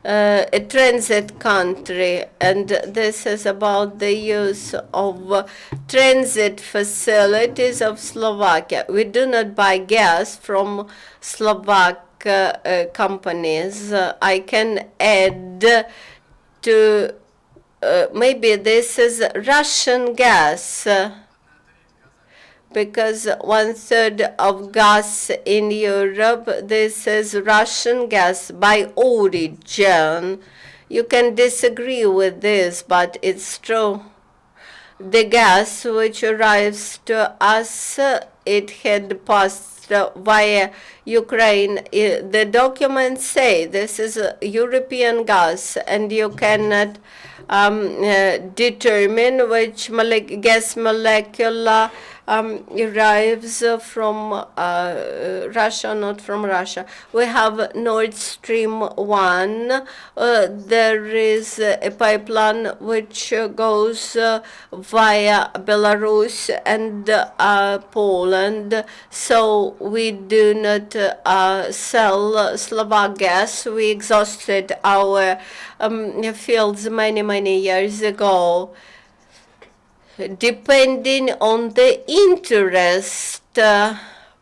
a transit country, and this is about the use of transit facilities of Slovakia. We do not buy gas from Slovak companies. I can add to maybe this is Russian gas, because 1/3 of gas in Europe, this is Russian gas by origin. You can disagree with this, but it's true. The gas which arrives to us, it had passed via Ukraine. The documents say this is a European gas, and you cannot determine which gas molecule arrives from Russia, not from Russia. We have Nord Stream 1. There is a pipeline which goes via Belarus and Poland. So we do not sell Slovak gas. We exhausted our fields many years ago. Depending on the interest,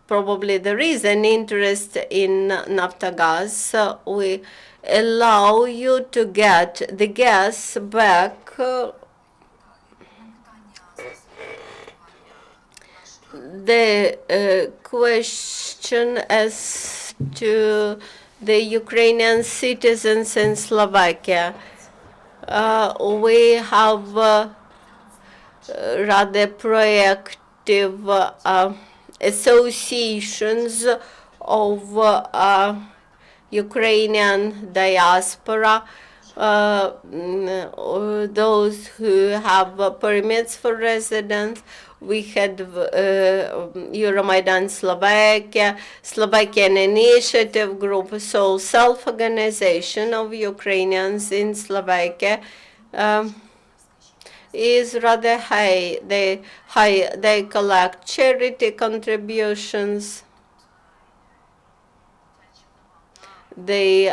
probably there is an interest in Naftagaz, we allow you to get the gas back. The question as to the Ukrainian citizens in Slovakia, we have rather proactive associations of Ukrainian diaspora, those who have permits for residence. We had Euromaidan Slovakia, Slovakian Initiative Group, so self-organization of Ukrainians in Slovakia is rather high. They collect charity contributions. They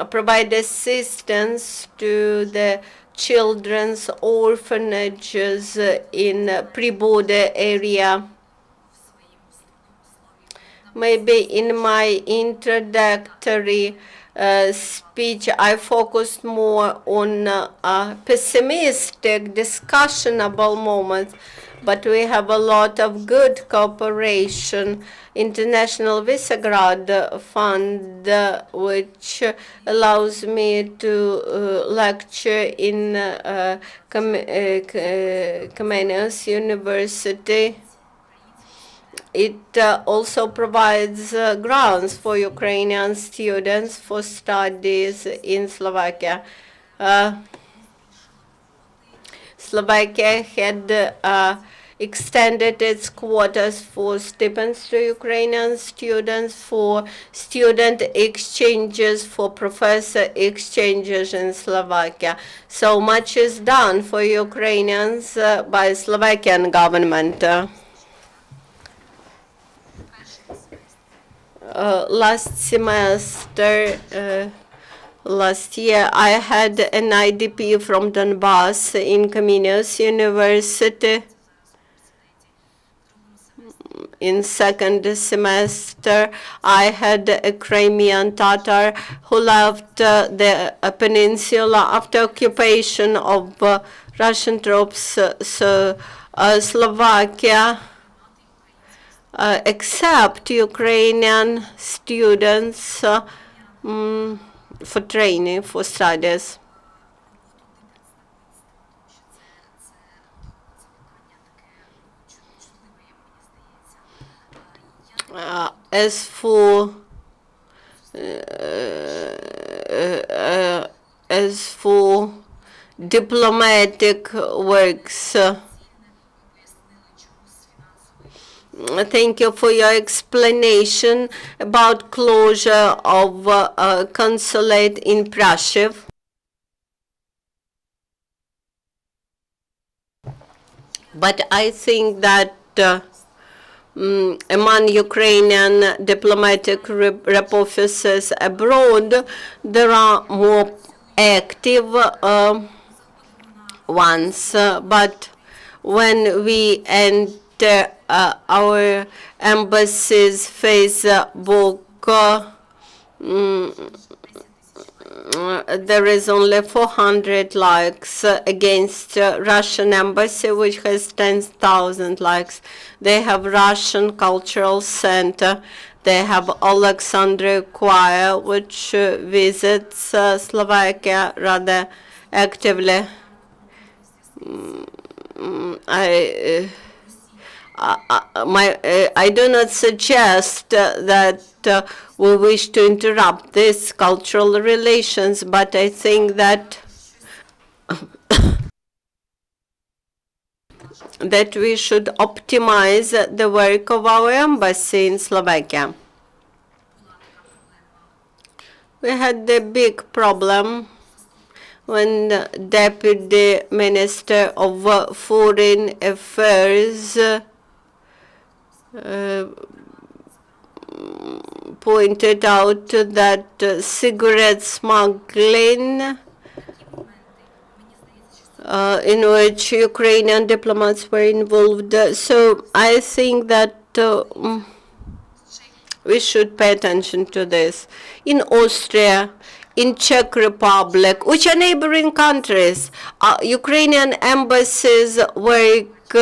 provide assistance to the children's orphanages in pre-border area. Maybe in my introductory speech, I focused more on pessimistic, discussionable moments, but we have a lot of good cooperation. International Visegrad Fund, which allows me to lecture in Comenius University. It also provides grants for Ukrainian students for studies in Slovakia. Slovakia had extended its quotas for stipends to Ukrainian students, for student exchanges, for professor exchanges in Slovakia. So much is done for Ukrainians by Slovakian government. Last semester, last year, I had an IDP from Donbass in Comenius University. In second semester, I had a Crimean Tatar who left the peninsula after occupation of Russian troops. So Slovakia accept Ukrainian students for training, for studies. As for diplomatic works, thank you for your explanation about closure of consulate in Prashev. But I think that among Ukrainian diplomatic rep officers abroad, there are more active ones. But when we enter our embassy's Facebook, there is only 400 likes against Russian embassy, which has 10,000 likes. They have Russian Cultural Center. They have Alexandria Choir, which visits Slovakia rather actively. I do not suggest that we wish to interrupt these cultural relations, but I think that that we should optimize the work of our embassy in Slovakia. We had a big problem when the Deputy Minister of Foreign Affairs pointed out that cigarette smuggling, in which Ukrainian diplomats were involved. So I think that we should pay attention to this. In Austria, in Czech Republic, which are neighboring countries, Ukrainian embassies work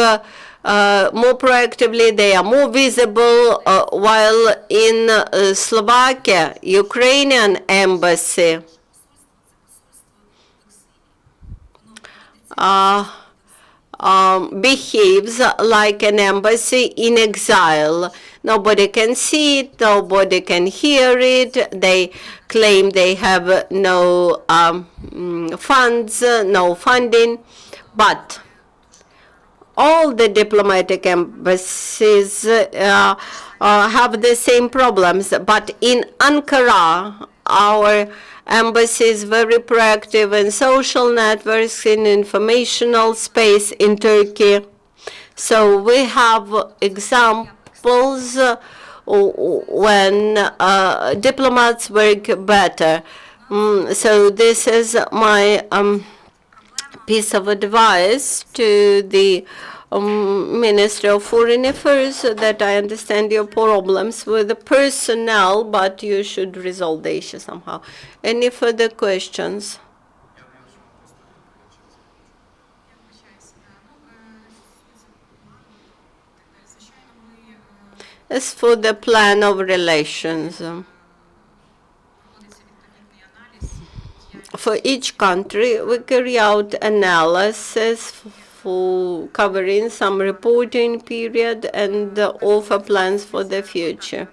more proactively, they are more visible, while in Slovakia, Ukrainian embassy behaves like an embassy in exile. Nobody can see it, nobody can hear it. They claim they have no funds, no funding, but all the diplomatic embassies have the same problems. But in Ankara, our embassy is very proactive in social networks, in informational space in Turkey. So we have examples when diplomats work better. So this is my piece of advice to the Minister of Foreign Affairs, that I understand your problems with the personnel, but you should resolve the issue somehow. Any further questions? As for the plan of relations, for each country, we carry out analysis for covering some reporting period and offer plans for the future.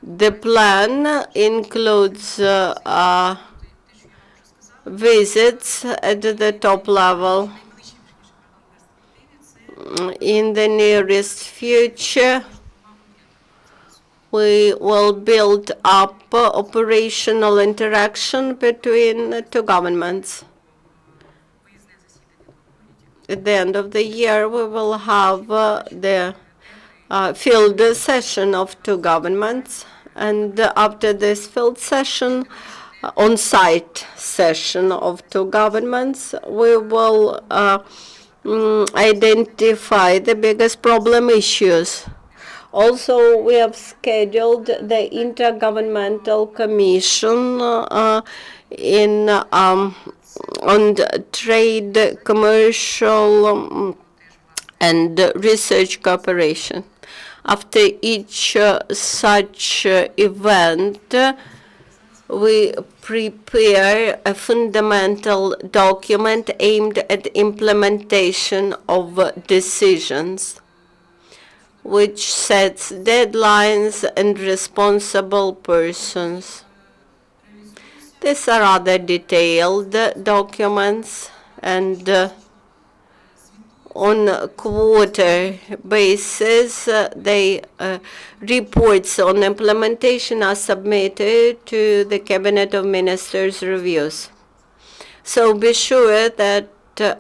The plan includes visits at the top level. In the nearest future, we will build up operational interaction between two governments. At the end of the year, we will have the field session of two governments, and after this field session, on-site session of two governments, we will identify the biggest problem issues. Also, we have scheduled the Intergovernmental Commission on trade, commercial, and research cooperation. After each such event, we prepare a fundamental document aimed at implementation of decisions, which sets deadlines and responsible persons. These are rather detailed documents, and on a quarter basis, reports on implementation are submitted to the Cabinet of Ministers reviews. So be sure that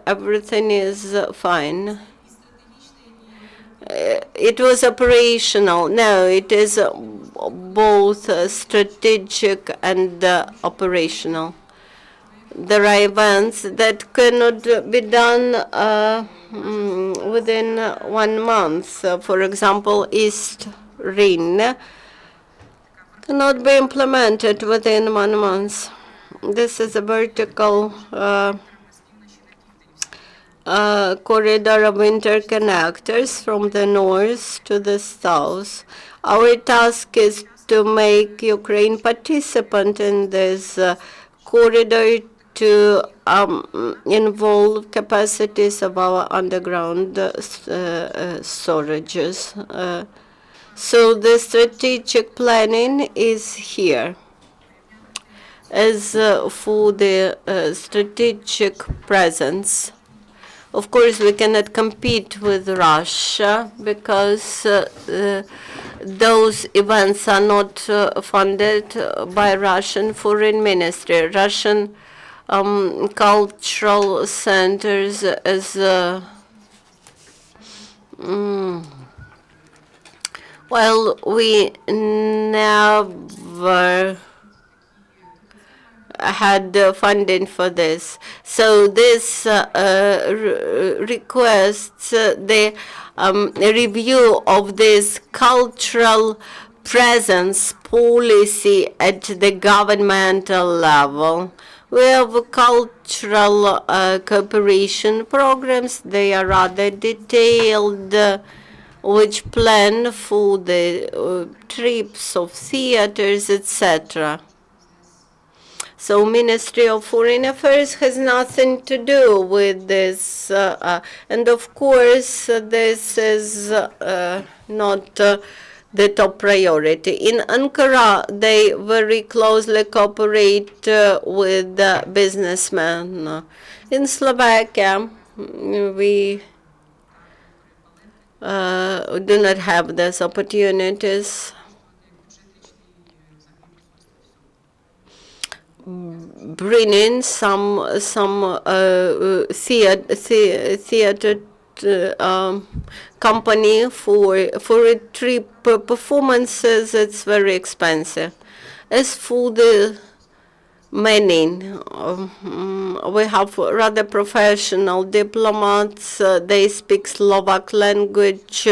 everything is fine. It was operational. No, it is both strategic and operational. There are events that cannot be done within 1 month. For example, East Rhine cannot be implemented within 1 month. This is a vertical corridor of interconnectors from the north to the south. Our task is to make Ukraine participant in this corridor to involve capacities of our underground storages. So the strategic planning is here. As for the strategic presence, of course, we cannot compete with Russia because those events are not funded by Russian Foreign Ministry. Russian cultural centers as well, we never had funding for this. So this requests the review of this cultural presence policy at the governmental level. We have cultural cooperation programs. They are rather detailed, which plan for the trips of theaters, etc. So Ministry of Foreign Affairs has nothing to do with this. And of course, this is not the top priority. In Ankara, they very closely cooperate with businessmen. In Slovakia, we do not have these opportunities. Bring in some theater company for a trip performances. It's very expensive. As for the many, we have rather professional diplomats. They speak Slovak language.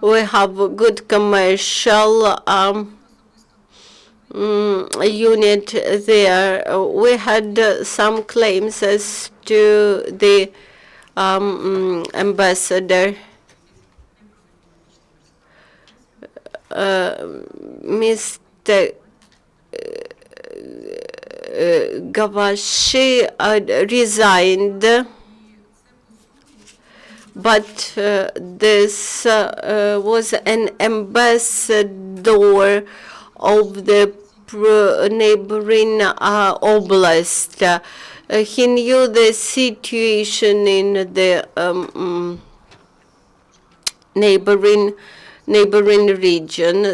We have good commercial unit there. We had some claims as to the ambassador. Mr. Gavashi resigned, but this was an ambassador of the neighboring oblast. He knew the situation in the neighboring region,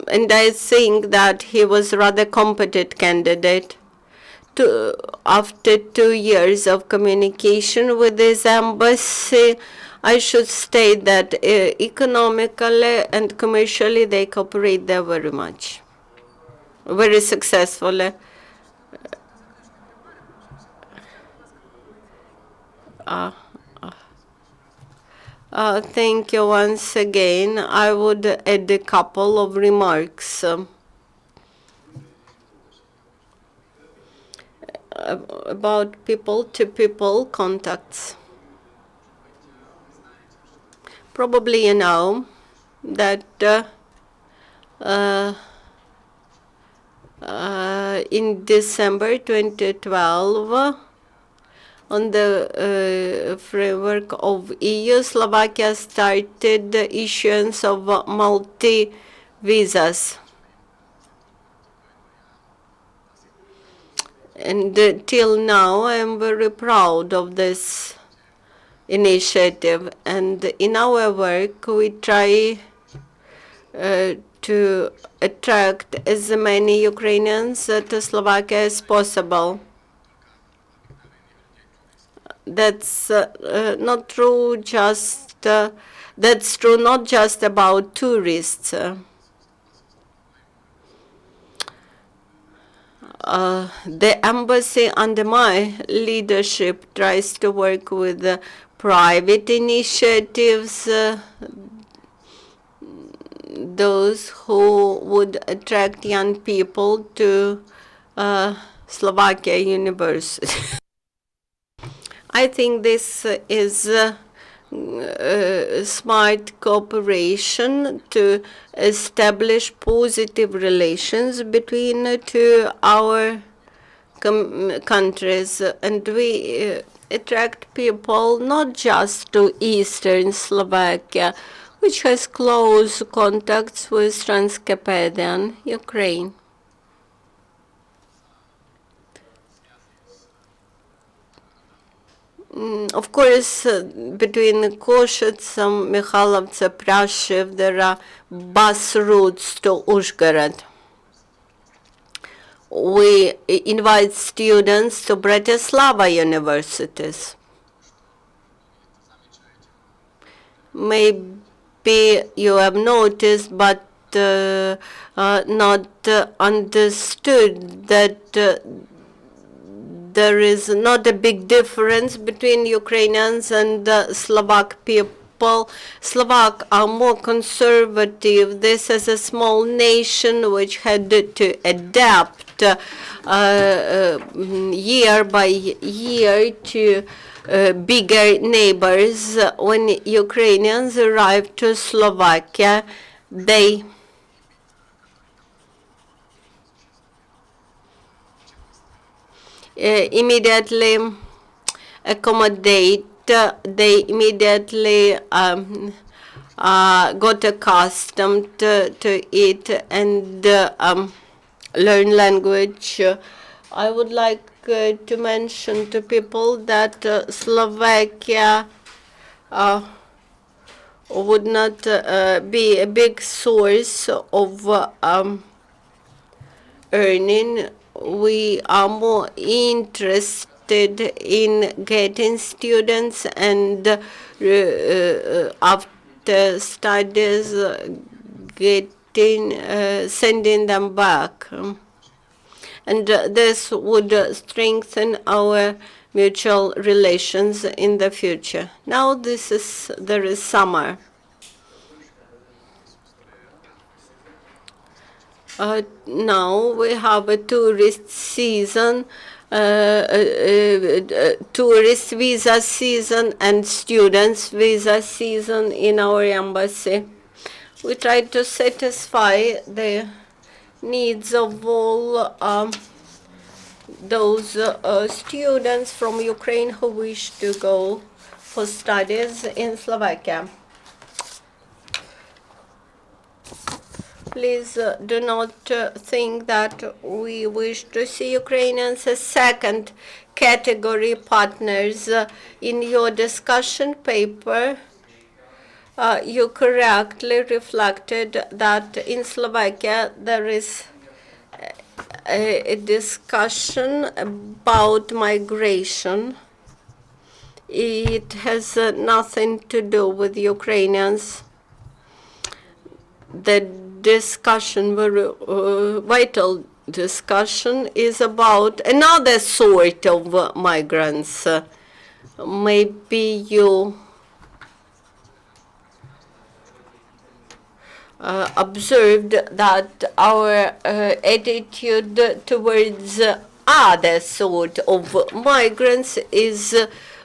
and I think that he was a rather competent candidate. After 2 years of communication with this embassy, I should state that economically and commercially they cooperate there very much, very successfully. Thank you once again. I would add a couple of remarks. About people-to-people contacts. Probably you know that in December 2012, on the framework of EU, Slovakia started the issuance of multi-visas. And till now, I am very proud of this initiative. And in our work, we try to attract as many Ukrainians to Slovakia as possible. That's not true. That's true not just about tourists. The embassy under my leadership tries to work with private initiatives, those who would attract young people to Slovakia University. I think this is smart cooperation to establish positive relations between our countries, and we attract people not just to Eastern Slovakia, which has close contacts with Transcarpathian Ukraine. Of course, between Košice and Michalovce, Prashev, there are bus routes to Uzhhorod. We invite students to Bratislava universities. Maybe you have noticed, but not understood that there is not a big difference between Ukrainians and Slovak people. Slovak are more conservative. This is a small nation which had to adapt year by year to bigger neighbors. When Ukrainians arrived to Slovakia, they immediately accommodate, they immediately got accustomed to it and learn language. I would like to mention to people that Slovakia would not be a big source of earning. We are more interested in getting students and after studies sending them back. And this would strengthen our mutual relations in the future. Now there is summer. Now we have a tourist season, tourist visa season and students visa season in our embassy. We tried to satisfy the needs of all those students from Ukraine who wish to go for studies in Slovakia. Please do not think that we wish to see Ukrainians as second category partners. In your discussion paper, you correctly reflected that in Slovakia there is a discussion about migration. It has nothing to do with Ukrainians. The discussion, very vital discussion, is about another sort of migrants. Maybe you observed that our attitude towards other sort of migrants is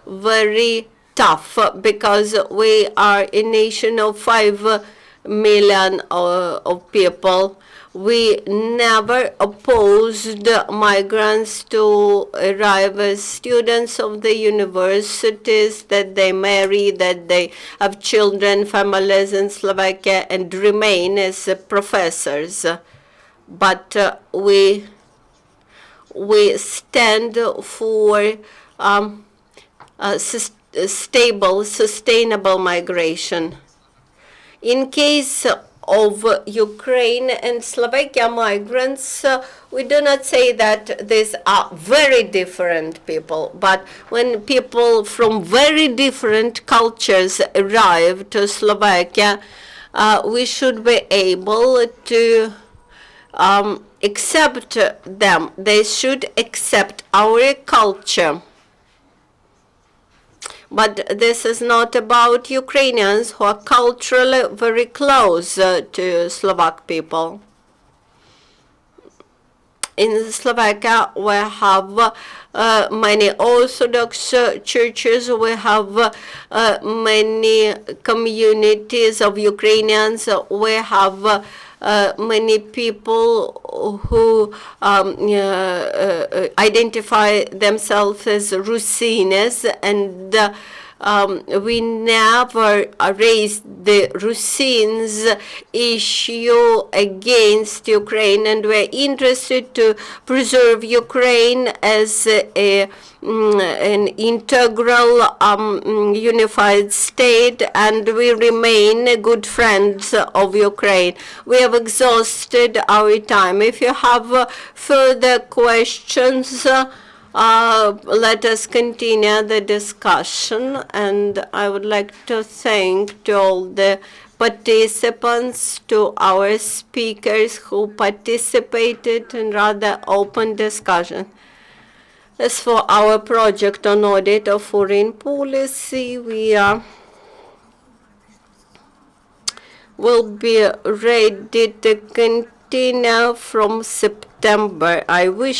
very tough, because we are a nation of 5 million of people. We never opposed migrants to arrive as students of the universities, that they marry, that they have children, families in Slovakia, and remain as professors. But we stand for stable, sustainable migration. In case of Ukraine and Slovakia migrants, we do not say that these are very different people, but when people from very different cultures arrive to Slovakia, we should be able to accept them. They should accept our culture. But this is not about Ukrainians who are culturally very close to Slovak people. In Slovakia, we have many Orthodox churches. We have many communities of Ukrainians. We have many people who identify themselves as Rusinas, and we never raised the Rusins issue against Ukraine, and we're interested to preserve Ukraine as an integral unified state, and we remain good friends of Ukraine. We have exhausted our time. If you have further questions, let us continue the discussion, and I would like to thank to all the participants, to our speakers who participated in rather open discussion. As for our project on audit of foreign policy, we will be ready to continue from September. I wish